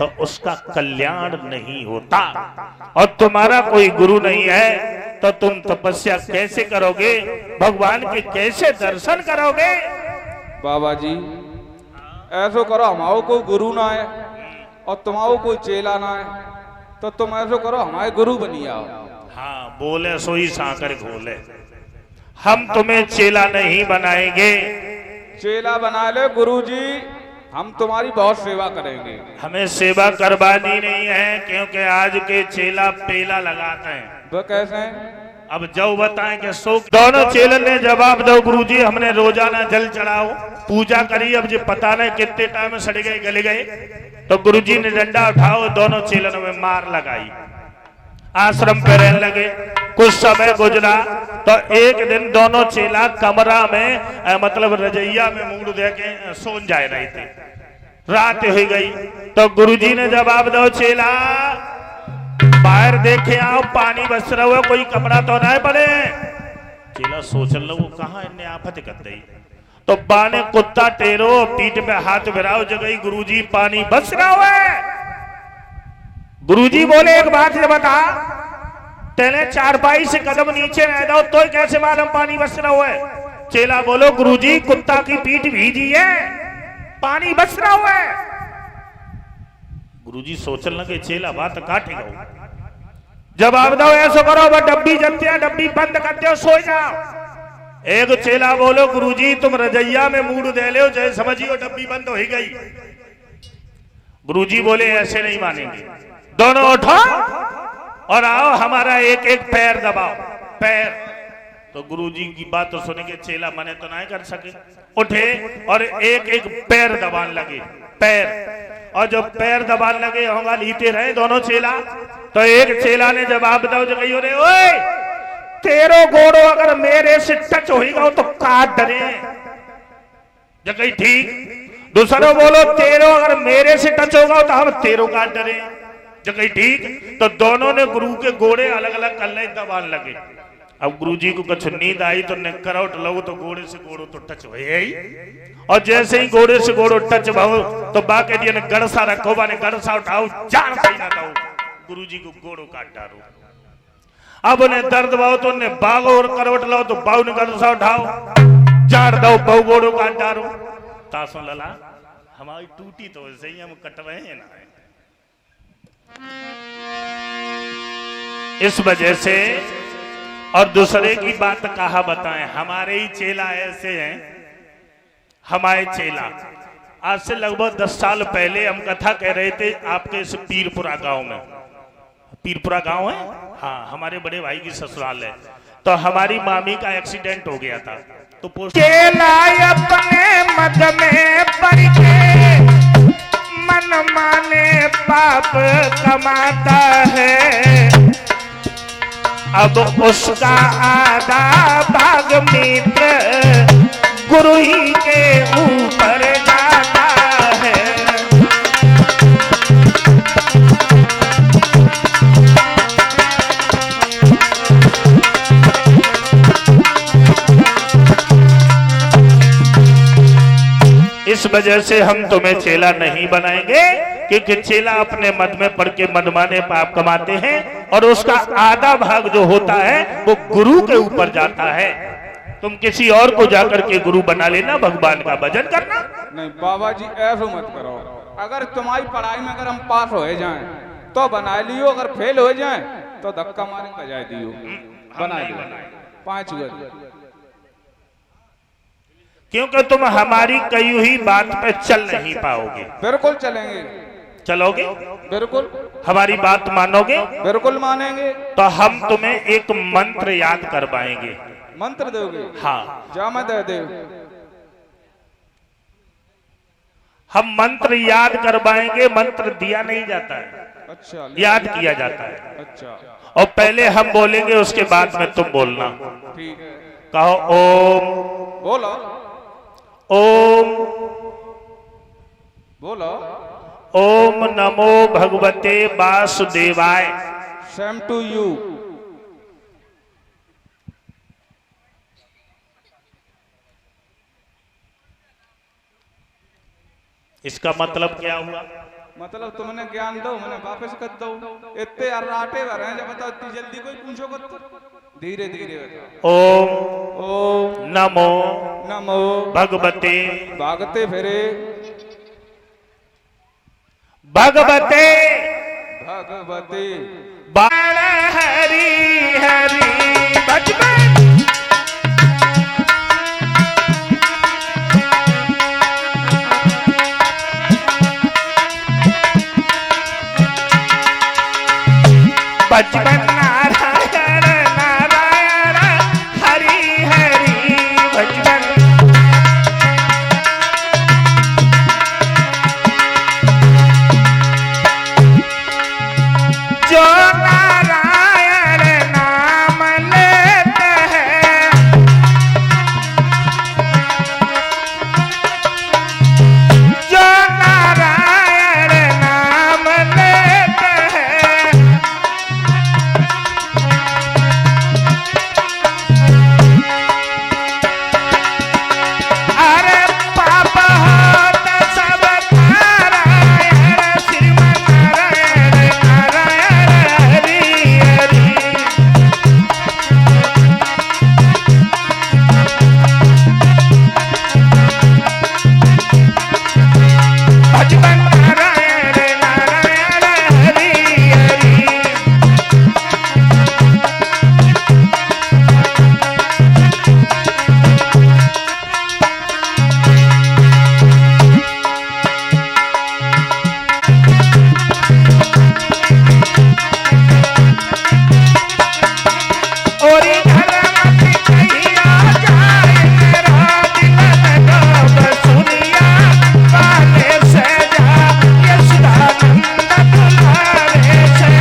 तो उसका कल्याण नहीं होता। और तुम्हारा कोई गुरु नहीं है तो तुम तपस्या कैसे करोगे, भगवान के कैसे दर्शन करोगे? बाबा जी ऐसो करो, हमारो कोई गुरु ना है और तुम्हारो कोई चेला ना है, तो तुम ऐसो करो हमारे गुरु बनी आओ। हाँ, बोले सोई साकर घोले। हम तुम्हें चेला नहीं बनाएंगे। चेला बना ले गुरु जी, हम तुम्हारी बहुत सेवा करेंगे। हमें सेवा करवानी नहीं है, क्योंकि आज के चेला पेला लगाते हैं। वो कैसे? अब जो बताएं कि सो दोनों चेलन ने जवाब दो, गुरुजी हमने रोजाना जल चढ़ाओ, पूजा करी, अब जी पता नहीं कितने टाइम में सड़ गए गले गए। तो गुरुजी ने डंडा उठाओ, दोनों चेलनों में मार लगाई, आश्रम पे रहने लगे। कुछ समय गुजरा तो एक दिन दोनों चेला कमरा में मतलब रजैया में मुंह दे के सोन जा रहे थे। रात हो गई तो गुरुजी ने जवाब दो, चेला बाहर देखे आओ, पानी बस रहा हुआ, कोई कपड़ा तो नहीं पड़े। चेला सोच लो कहाँ इन्हें आफत कर दी। तो बाने कुत्ता टेरो, पीठ पे हाथ भिराओ, जगह गुरुजी पानी बस रहा हुआ है। गुरुजी बोले एक बात ये बता, तेने चारपाई से कदम नीचे रह दो तो कैसे मालूम पानी बस रहा हुआ है? चेला बोलो गुरुजी कुत्ता की पीठ भीजी है, पानी बस रहा हुआ है। गुरुजी सोचने लगे चेला बात काटेगा। जवाब दो, ऐसा करो वह डब्बी जलती है, डब्बी बंद कर दो, सो जाओ। एक चेला बोलो गुरुजी तुम रजैया में मूड दे लो, जैसे समझियो डब्बी बंद हो ही गई। गुरुजी बोले ऐसे नहीं मानेंगे, दोनों उठो और आओ, हमारा एक एक पैर दबाओ, पैर। तो गुरुजी की बात तो सुनेंगे, चेला मने तो नहीं कर सके। उठे और एक एक पैर दबाने लगे, पैर। और जब पैर दबाने लगे होगा लीते रहे दोनों चेला। तो एक चेला ने जवाब दो, जो कही रे ओए तेरो गोड़ो अगर मेरे से टच होगा तो काट डरे। जो कही ठीक। दूसरा बोलो तेरो अगर मेरे से टच होगा तो हम तेरो काट डरे। जो कही ठीक। तो दोनों ने गुरु के गोड़े अलग अलग कल्ले दबाने लगे। अब गुरुजी को कुछ नींद आई तो ने करौट लो तो गोड़े से गोड़ो तो टच हो ही। और जैसे ही गोड़े से गोड़ो टच भाव तो बाके दिया ने गड़सा रखो, बाने गड़सा उठाओ, जान सही ना दो, गुरुजी को गोड़ो काट डालो। अब उन्हें दर्द भाव तो उन्हें बागो और करवट लो तो बाऊ ने गड़सा उठाओ, जाड़ दो, बाऊ गोड़ो काट डालो। तासो लला हमारी टूटी तो ऐसे ही हम कट रहे हैं ना। इस वजह से और दूसरे की बात कहा बताएं, हमारे ही चेला ऐसे हैं। हमारे चेला आज से लगभग 10 साल पहले हम कथा कह रहे थे आपके इस पीरपुरा गांव में। पीरपुरा गांव है, हाँ, हमारे बड़े भाई की ससुराल है। तो हमारी मामी का एक्सीडेंट हो गया था। तो चेला अपने मद में पड़ के मन माने पाप कमाता है, अब उसका आधा भाग मित्र गुरु ही के ऊपर जाता है। इस वजह से हम तुम्हें चेला नहीं बनाएंगे, क्योंकि चेला अपने मद में पड़ के मनमाने पाप कमाते हैं और उसका आधा भाग जो होता है वो गुरु के ऊपर जाता है। तुम किसी और को जाकर के गुरु बना लेना, भगवान का भजन करना। नहीं बाबा जी ऐसा मत करो। अगर तुम्हारी पढ़ाई में अगर हम पास हो जाएं तो बना लियो, अगर फेल हो जाएं तो धक्का मारे बजा दियो, बना लियो 5 गज। क्योंकि तुम हमारी कही हुई बात पे चल नहीं पाओगे। बिल्कुल चलेंगे। चलोगे? बिल्कुल। हमारी बात मानोगे? बिल्कुल मानेंगे। तो हम तुम्हें एक मंत्र याद करवाएंगे। मंत्र दोगे? हाँ। जा मैं दे दे। हम मंत्र याद करवाएंगे, मंत्र दिया नहीं जाता है। अच्छा, याद किया जाता है। अच्छा। और पहले हम बोलेंगे, उसके बाद में तुम बोलना। ठीक है। कहो ओम। बोलो। ओम। बोलो। ओम नमो भगवते वासुदेवाय। Same to you. इसका मतलब क्या हुआ? मतलब तुमने ज्ञान दो मैंने वापस कर दो। इतने अर्राटे भर हैं, जब बताओ इतनी जल्दी कोई पूछो कर, धीरे धीरे बताओ। ओम नमो नमो भगवते भागते फिरे भगवते भगवते बाण हरि हरि बचपन बचपन नारायण नारायण हरि हरि बचपन जो नारायण नाम लेते हैं जो नारायण नाम लेते हैं अरे पाप होता सब नारायण श्रीमन नारायण नारायण हरि हरि भजन नारायण नारायण हरि हरि ओरी घर मत कहिया जाए मेरा दिल लगा बसुरिया वाले से जा यशोदानंद दुलारे से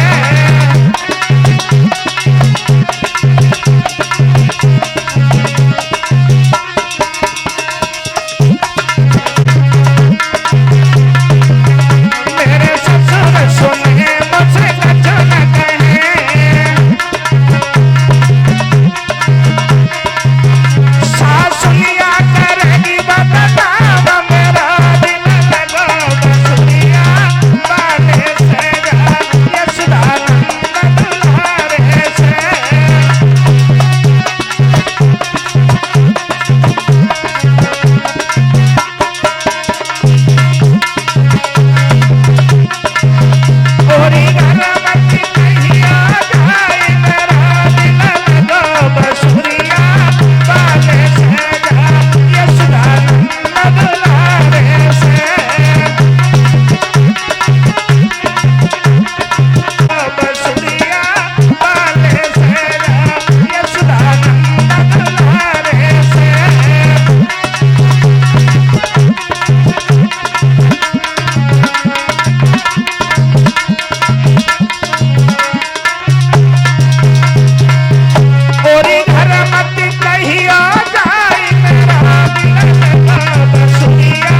मेरे ससुर सुने मुझसे कुछ न कहे सासुलिया करेगी बदनाम मेरा दिल लगा बसुरिया वाले से जा यशोदानंद दुलारे से ओरी घर मत कहिया जाए मेरा दिल लगा बसुरिया वाले से जा यशोदानंद दुलारे से बसुरिया वाले से जा यशोदानंद दुलारे से ओरी घर मत कहिया जाए मेरा दिल लगा बसुरिया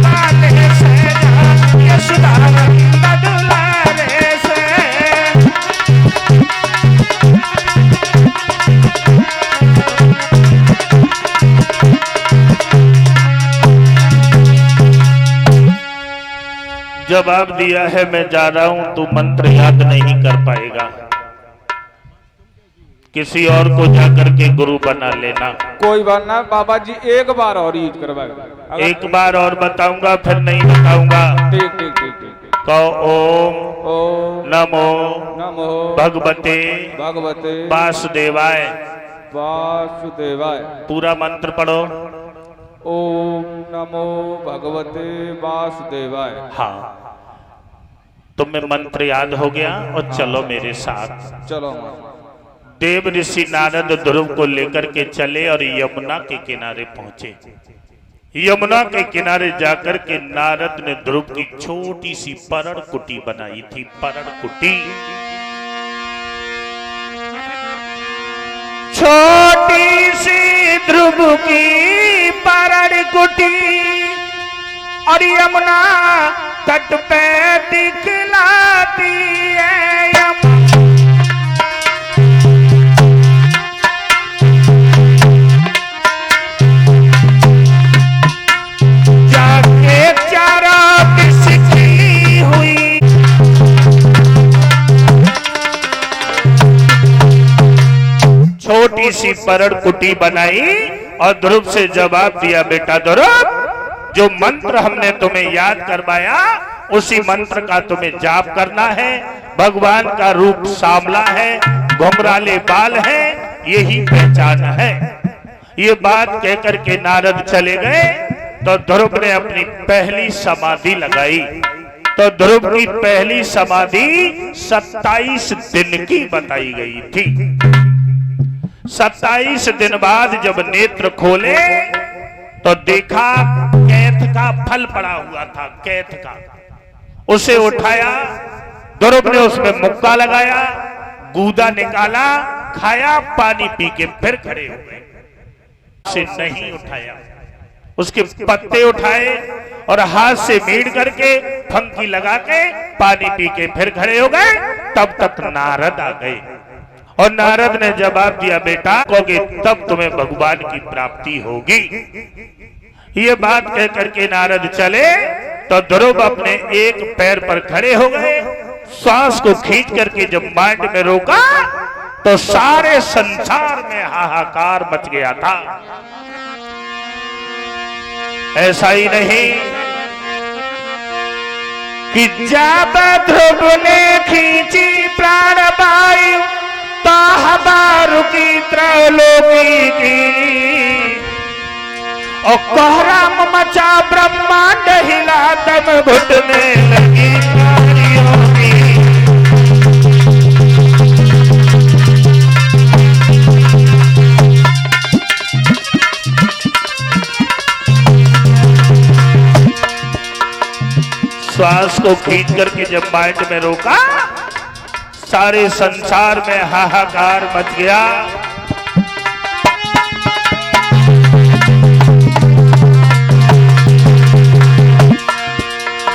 वाले से जा यशोदानंद दुलारे से जवाब दिया है मैं जा रहा हूं तू मंत्र याद नहीं कर पाएगा किसी और को जाकर के गुरु बना लेना कोई बात ना बाबा जी, एक बार और यूज करवाए। एक बार और बताऊंगा फिर नहीं बताऊंगा। ठीक ठीक ठीक ठीक। कहो ओम ओम नमो नमो भगवते भगवते वासुदेवाय वासुदेवाय। पूरा मंत्र पढ़ो। ओम नमो भगवते वासुदेवाय। हाँ तुम्हें मंत्र याद हो गया और चलो मेरे साथ। चलो। देव ऋषि नारद ध्रुव को लेकर के चले और यमुना के किनारे पहुंचे। यमुना के किनारे जाकर के नारद ने ध्रुव की छोटी सी परण कुटी बनाई थी। परण कुटी छोटी सी ध्रुव की परण कुटी और यमुना तट पे दिखलाती है यमुना। जाके चारा बिसकी हुई छोटी सी परड़ कुटी बनाई और ध्रुव से जवाब दिया, बेटा ध्रुव, जो मंत्र हमने तुम्हें याद करवाया उसी मंत्र का तुम्हें जाप करना है। भगवान का रूप सांवला है, घुंघराले बाल है, यही पहचान है। ये बात कहकर के नारद चले गए तो ध्रुव ने अपनी पहली समाधि लगाई। तो ध्रुव की पहली समाधि 27 दिन की बताई गई थी। 27 दिन बाद जब नेत्र खोले तो देखा कैथ का फल पड़ा हुआ था, कैथ का। उसे उठाया, ध्रुव ने उसमें मुक्का लगाया, गूदा निकाला, खाया, पानी पी के फिर खड़े हो गए। उसे नहीं उठाया, उसके पत्ते उठाए और हाथ से मीड़ करके फंकी लगा के पानी पी के फिर खड़े हो गए। तब तक नारद आ गए और नारद ने जवाब दिया, बेटा कहोगे तब तुम्हें भगवान की प्राप्ति होगी। ये बात कह करके नारद चले तो ध्रुव अपने एक पैर पर खड़े हो गए। श्वास को खींच करके जब माइंड में रोका तो सारे संसार में हाहाकार मच गया था। ऐसा ही नहीं कि जब ध्रुव ने खींची प्राण वायु तो हवा रुकी त्रैलोकी की, और कोहराम मचा ब्रह्मांड हिला, दम घुटने लगी प्राणियों की। श्वास को खींच करके जब माइंड में रोका सारे संसार में हाहाकार मच गया।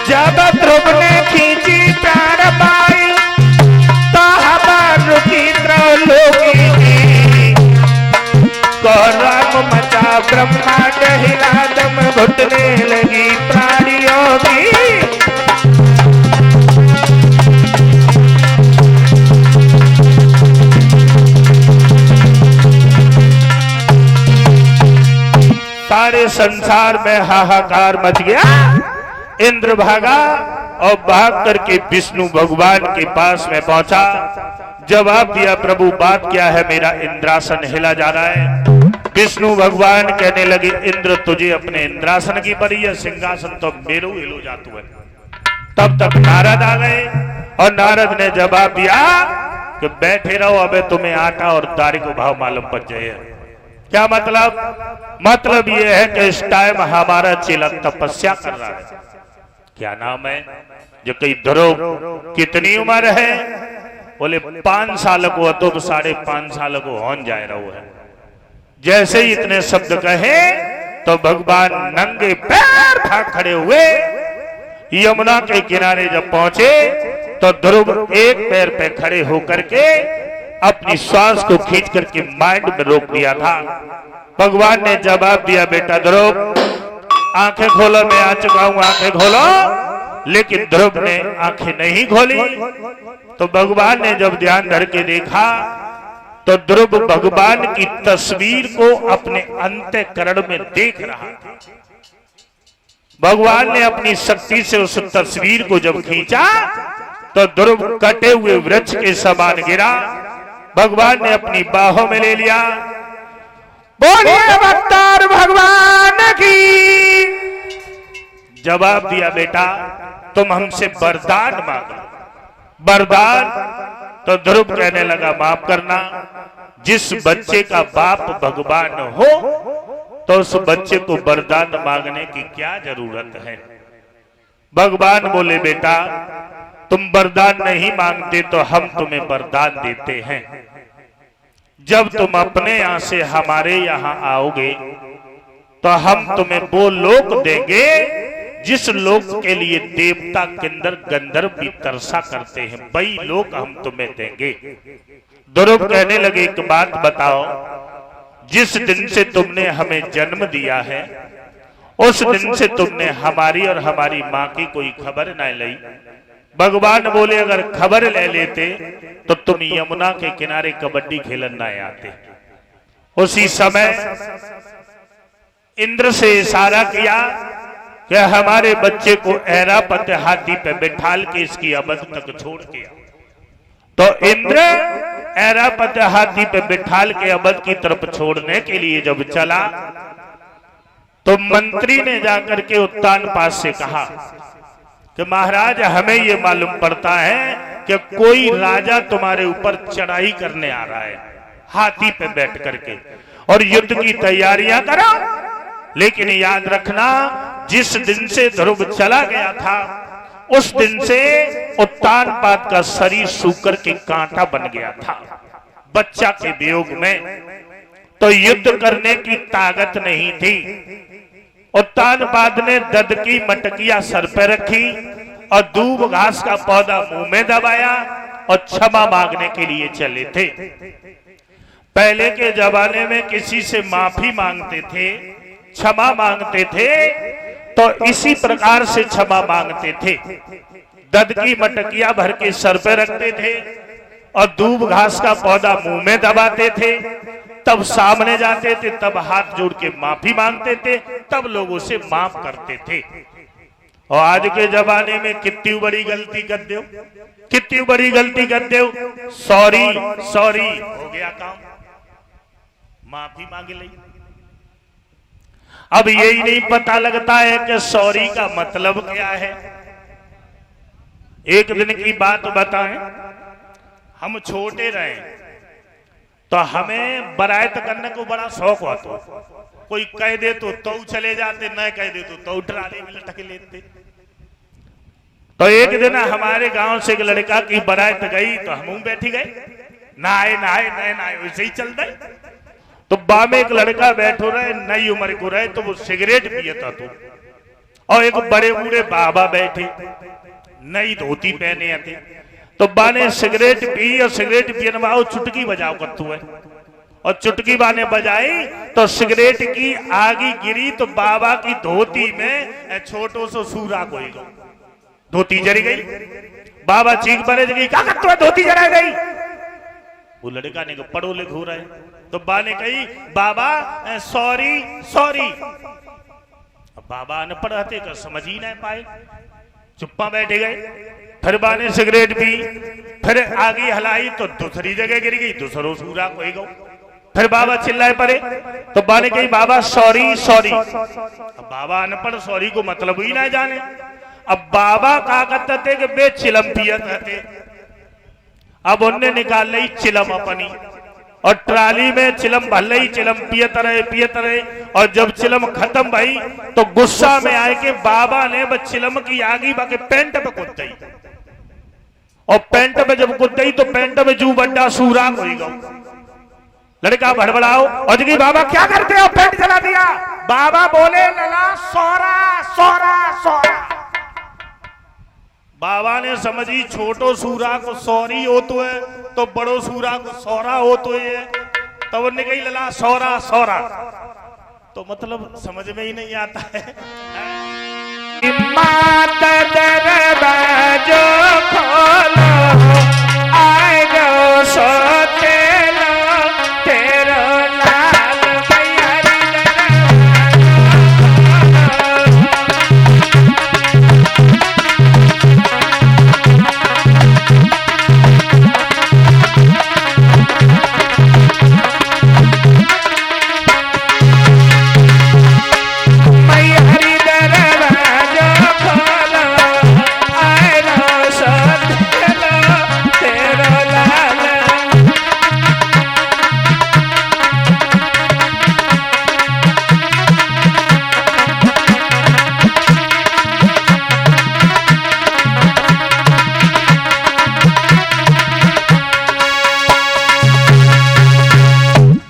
जब ध्रुव ने खींची प्राण वायु तो हवा रुकी त्रैलोकी की, कोहराम मचा ब्रह्मांड हिला, दम घुटने लगी प्राणियों की। सारे संसार में हाहाकार मच गया। इंद्र भागा और भाग करके विष्णु भगवान के पास में पहुंचा। जवाब दिया, प्रभु बात क्या है, मेरा इंद्रासन हिला जा रहा है। विष्णु भगवान कहने लगे, इंद्र तुझे अपने इंद्रासन की परी है, सिंहासन तो मेरो हिलो जातू है। तब तक नारद आ गए और नारद ने जवाब दिया कि बैठे रहो, अबे तुम्हें आटा और दारी को भाव मालूम पड़ जाए। क्या मतलब? मतलब यह है कि इस टाइम हमारा चेला तपस्या कर रहा है। क्या नाम है? जो कई ध्रुव कितनी उम्र है? बोले 5 साल को, तो 5.5 साल को होन जाए रहो है। जैसे ही इतने शब्द कहे तो भगवान नंगे पैर भाग खड़े हुए। यमुना के किनारे जब पहुंचे तो ध्रुव एक पैर पे खड़े होकर के अपनी श्वास को खींच करके माइंड में रोक दिया था। भगवान ने जवाब दिया, बेटा ध्रुव आंखें खोलो, मैं आ चुका हूं, आंखें खोलो। लेकिन ध्रुव ने आंखें नहीं खोली। तो भगवान ने जब ध्यान धर के देखा तो ध्रुव भगवान की तस्वीर को अपने अंतःकरण में देख रहा था। भगवान ने अपनी शक्ति से उस तस्वीर को जब खींचा तो ध्रुव कटे हुए वृक्ष के समान गिरा। भगवान ने अपनी बाहों में ले लिया। बोलिए अवतार भगवान की। जवाब दिया, बेटा तुम हमसे वरदान मांगो। वरदान? तो ध्रुव कहने लगा, माफ करना, जिस बच्चे का बाप भगवान हो तो उस बच्चे को वरदान मांगने की क्या जरूरत है? भगवान बोले, बेटा तुम वरदान नहीं मांगते तो हम तुम्हें वरदान देते हैं। जब तुम अपने यहां से हमारे यहां आओगे तो हम तुम्हें वो लोक देंगे जिस लोक के लिए देवता किन्नर गंधर्व भी तरसा करते हैं, वही लोक हम तुम्हें देंगे। ध्रुव कहने लगे, एक बात बताओ, जिस दिन से तुमने हमें जन्म दिया है उस दिन से तुमने हमारी और हमारी माँ की कोई खबर न ली। भगवान बोले, अगर खबर ले लेते तो तुम यमुना के किनारे कबड्डी खेलन ना आते। उसी समय इंद्र से इशारा किया कि हमारे बच्चे को ऐरापत हाथी पे बिठाल के इसकी अवध तक छोड़ के आओ। तो इंद्र ऐरापत हाथी पे बिठाल के अवध की तरफ छोड़ने के लिए जब चला तो मंत्री ने जाकर के उत्तानपाद से कहा कि महाराज, हमें ये मालूम पड़ता है कि कोई राजा तुम्हारे ऊपर चढ़ाई करने आ रहा है हाथी पे बैठ करके, और युद्ध की तैयारियां करो। लेकिन याद रखना, जिस दिन से ध्रुव चला गया था उस दिन से उत्तानपाद का शरीर सूकर के कांटा बन गया था बच्चा के वियोग में, तो युद्ध करने की ताकत नहीं थी। उत्तानपाद ने दद की मटकिया सर पे रखी और दूब घास का पौधा मुंह में दबाया और क्षमा मांगने के लिए चले थे। पहले के जमाने में किसी से माफी मांगते थे, क्षमा मांगते थे, तो इसी प्रकार से क्षमा मांगते थे। दद की मटकिया भर के सर पे रखते थे और दूब घास का पौधा मुंह में दबाते थे, तब सामने जाते थे, तब हाथ जोड़ के माफी मांगते थे, तब लोगों से माफ करते थे। और आज के जमाने में कितनी बड़ी गलती कर दो, कितनी बड़ी गलती कर दो, सॉरी सॉरी हो गया काम, माफी मांग ली। अब यही नहीं पता लगता है कि सॉरी का मतलब क्या है। एक दिन की बात बताएं, हम छोटे रहे तो हमें बरात करने को बड़ा शौक होता, कोई कह दे तो चले जाते, न कह दे तो ट्राली में लटक लेते। तो एक दिन हमारे गांव से एक लड़का की बरात गई तो हम बैठी गए, नहाए नहाए नए नहाए वैसे ही चल गए। तो बा में एक लड़का बैठो रहे, नई उम्र को रहे, तो वो सिगरेट पियता तो, और एक बड़े बूढ़े बाबा बैठे, नई धोती पहने आते। तो बा ने सिगरेट पी और सिगरेट पियन वाओ चुटकी बजाओ करतू है, और चुटकी बा ने बजाई तो सिगरेट की आगी गिरी तो बाबा की धोती में छोटो सो सूरा कोई गो, धोती जल गई। बाबा चीख पड़े गई, क्या करते हो, धोती जला गई। वो लड़का ने पढ़ो लिख हो रहा है, तो बा ने कही, बाबा सॉरी सॉरी। बाबा अनपढ़ थे तो समझ ही नहीं पाए, चुप्पा बैठे गए। फिर बा ने सिगरेट पी, फिर आगे हलाई तो दूसरी जगह गिर गई, दूसरो सूरा कोई गो। फिर बाबा चिल्लाए पड़े, तो बा ने कही, बाबा सॉरी सॉरी। अब बाबा अनपढ़ सॉरी को मतलब ही ना जाने। अब बाबा कहा करते थे कि बे चिलम पियत थे। अब उनने निकाल ली चिलम अपनी, और ट्राली में चिलम भल ही चिलम पियत रहे। और जब चिलम खत्म भई तो गुस्सा में आए के बाबा ने बस चिलम की आगी बाके पेंट पे कुद गई, और पेंट पे जब कुद गई तो पेंट में जू बड्डा सूरा कोई गौ। लड़का भड़बड़ाओ और जी बाबा क्या करते हो, पेंट जला दिया। बाबा बोले, लला सोरा सोरा सोरा। बाबा ने समझी छोटो सूरा को सॉरी हो तो है, तो बड़ो सूरा को सोरा हो तो है, तब उन्हें कही लला सोरा सोरा। तो मतलब समझ में ही नहीं आता है। माता दरवाजो खोलो, आए गो सोते लो, तेरो लाल भैया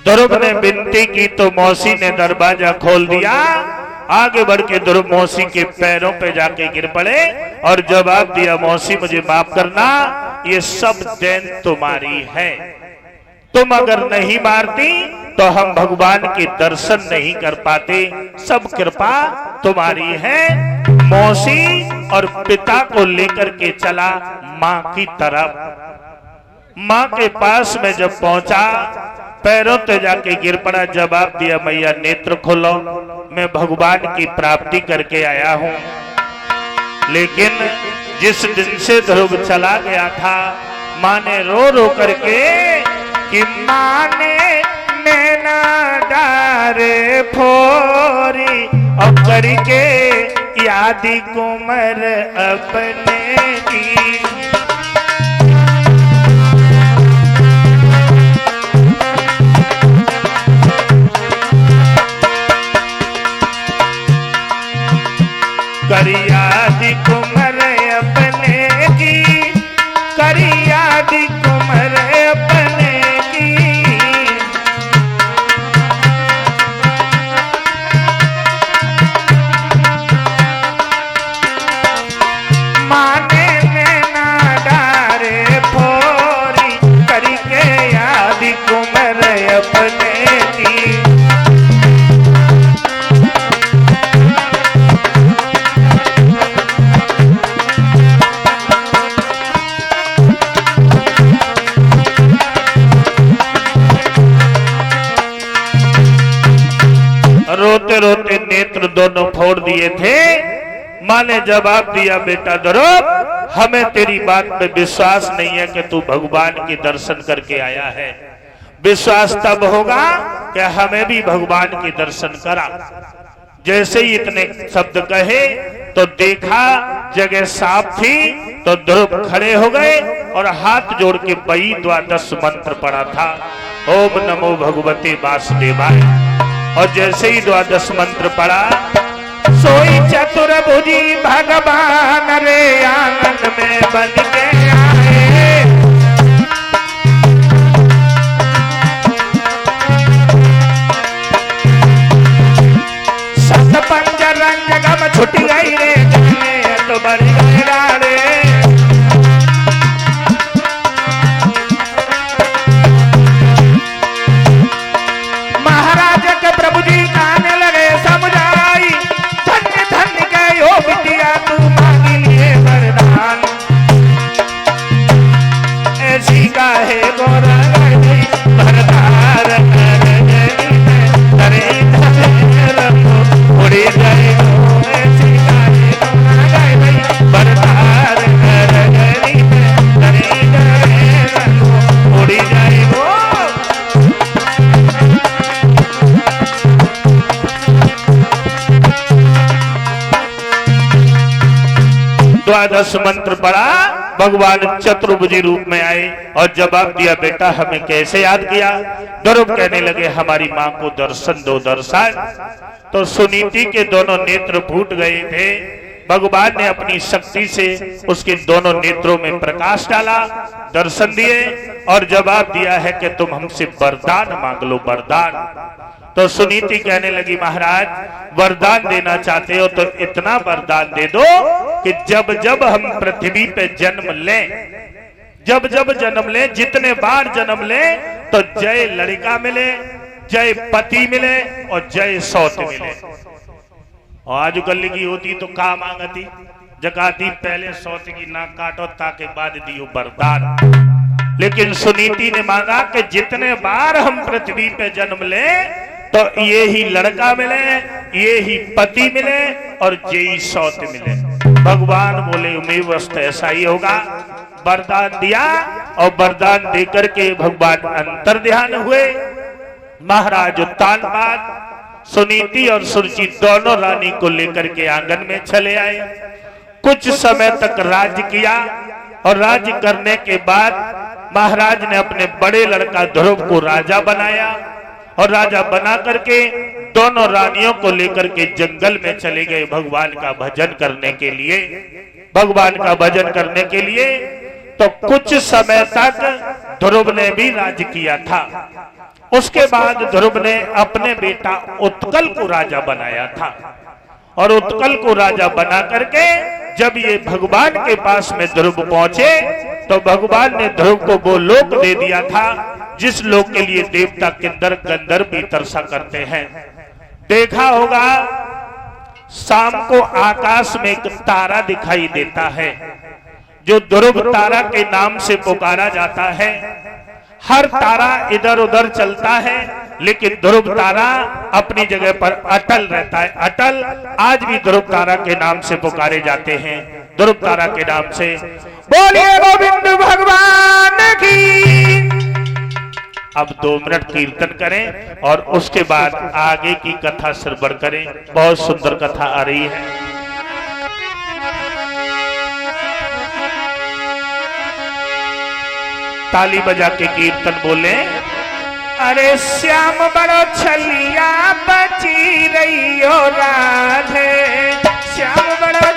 ध्रुव ने विनती की तो मौसी ने दरवाजा खोल दिया। आगे बढ़ के ध्रुव मौसी के पैरों पे जाके गिर पड़े और जवाब दिया, मौसी मुझे माफ करना, ये सब देन तुम्हारी है। तुम अगर नहीं मारती तो हम भगवान के दर्शन नहीं कर पाते, सब कृपा तुम्हारी है। मौसी और पिता को लेकर के चला मां की तरफ। मां के पास में जब पहुंचा पैरों पे जाके गिर पड़ा, जवाब दिया मैया नेत्र खोलो, मैं भगवान की प्राप्ति करके आया हूं। लेकिन जिस दिन से ध्रुव चला गया था, माँ ने रो रो करके कि माँ ने नैना डारे फोरी और करके यादी कुमर अपने की। करियादी कुमर अपने की, करियादी कुमर अपने की। माने नैना डारे फोरी करके यादी कुमर अपने की। रोते रोते नेत्र दोनों फोड़ दिए थे। माँ ने जवाब दिया, बेटा ध्रुव, हमें तेरी बात पे विश्वास नहीं है कि तू भगवान के दर्शन करके आया है। विश्वास तब होगा कि हमें भी भगवान के दर्शन करा। जैसे ही इतने शब्द कहे तो देखा जगह साफ थी, तो ध्रुव खड़े हो गए और हाथ जोड़ के वही द्वादश मंत्र पढ़ा था, ओम नमो भगवते वासुदेवाय। और जैसे ही द्वादश मंत्र पढ़ा, सोई चतुर्भुजी भगवान रे आंगन में बन के आए। सत पंजर रंजगम छुट गई रे जाने तो बड़ी गहरारे। द्वादश मंत्र पढ़ा, भगवान चतुर्भुजी रूप में आए और जवाब दिया, बेटा हमें कैसे याद किया। ध्रुव कहने लगे, हमारी माँ को दर्शन दो, दर्शन। तो सुनीति के दोनों नेत्र फूट गए थे। भगवान ने अपनी शक्ति से उसके दोनों नेत्रों में प्रकाश डाला, दर्शन दिए और जवाब दिया है कि तुम हमसे वरदान मांग लो, वरदान। तो सुनीति कहने लगी, महाराज वरदान देना चाहते हो तो इतना वरदान दे दो कि जब जब हम पृथ्वी पे जन्म लें, जब जब जन्म लें, जितने बार जन्म लें, तो जय लड़का मिले, जय पति मिले और जय सौत मिले। और आज गली की होती तो का मांगती, जकाती पहले सौत की नाक काटो ताकि बाद दियो वरदान। लेकिन सुनीति ने मांगा कि जितने बार हम पृथ्वी पे जन्म लें तो ये ही लड़का मिले, ये ही पति मिले और ये ही सौत मिले। भगवान बोले उमेवस्त ऐसा ही होगा। वरदान दिया और वरदान देकर के भगवान अंतर ध्यान हुए। महाराज उत्तानपाद सुनीति और सुरुचि दोनों रानी को लेकर के आंगन में चले आए। कुछ समय तक राज्य किया और राज्य करने के बाद महाराज ने अपने बड़े लड़का ध्रुव को राजा बनाया और राजा बना करके दोनों रानियों को लेकर के जंगल में चले गए भगवान का भजन करने के लिए। भगवान का भजन करने के लिए तो कुछ समय तक ध्रुव ने भी राज्य किया था। उसके बाद ध्रुव ने अपने बेटा उत्कल को राजा बनाया था और उत्कल को राजा बना करके जब ये भगवान के पास में ध्रुव पहुंचे तो भगवान ने ध्रुव को वो लोक दे दिया था जिस लोक के लिए देवता किन्नर गंधर्व भी तरसा करते हैं। देखा होगा शाम को आकाश में एक तारा दिखाई देता है जो ध्रुव तारा के नाम से पुकारा जाता है। हर तारा इधर उधर चलता है, लेकिन ध्रुव तारा अपनी जगह पर अटल रहता है। अटल आज भी ध्रुव तारा के नाम से पुकारे जाते हैं। ध्रुव तारा के नाम से बोलिए गोविंद भगवान की। अब 2 मिनट कीर्तन करें और उसके बाद आगे की कथा श्रवण करें। बहुत सुंदर कथा आ रही है। ताली बजा के कीर्तन बोले। अरे श्याम बड़ो छलिया बची रही हो राधे, श्याम बड़ो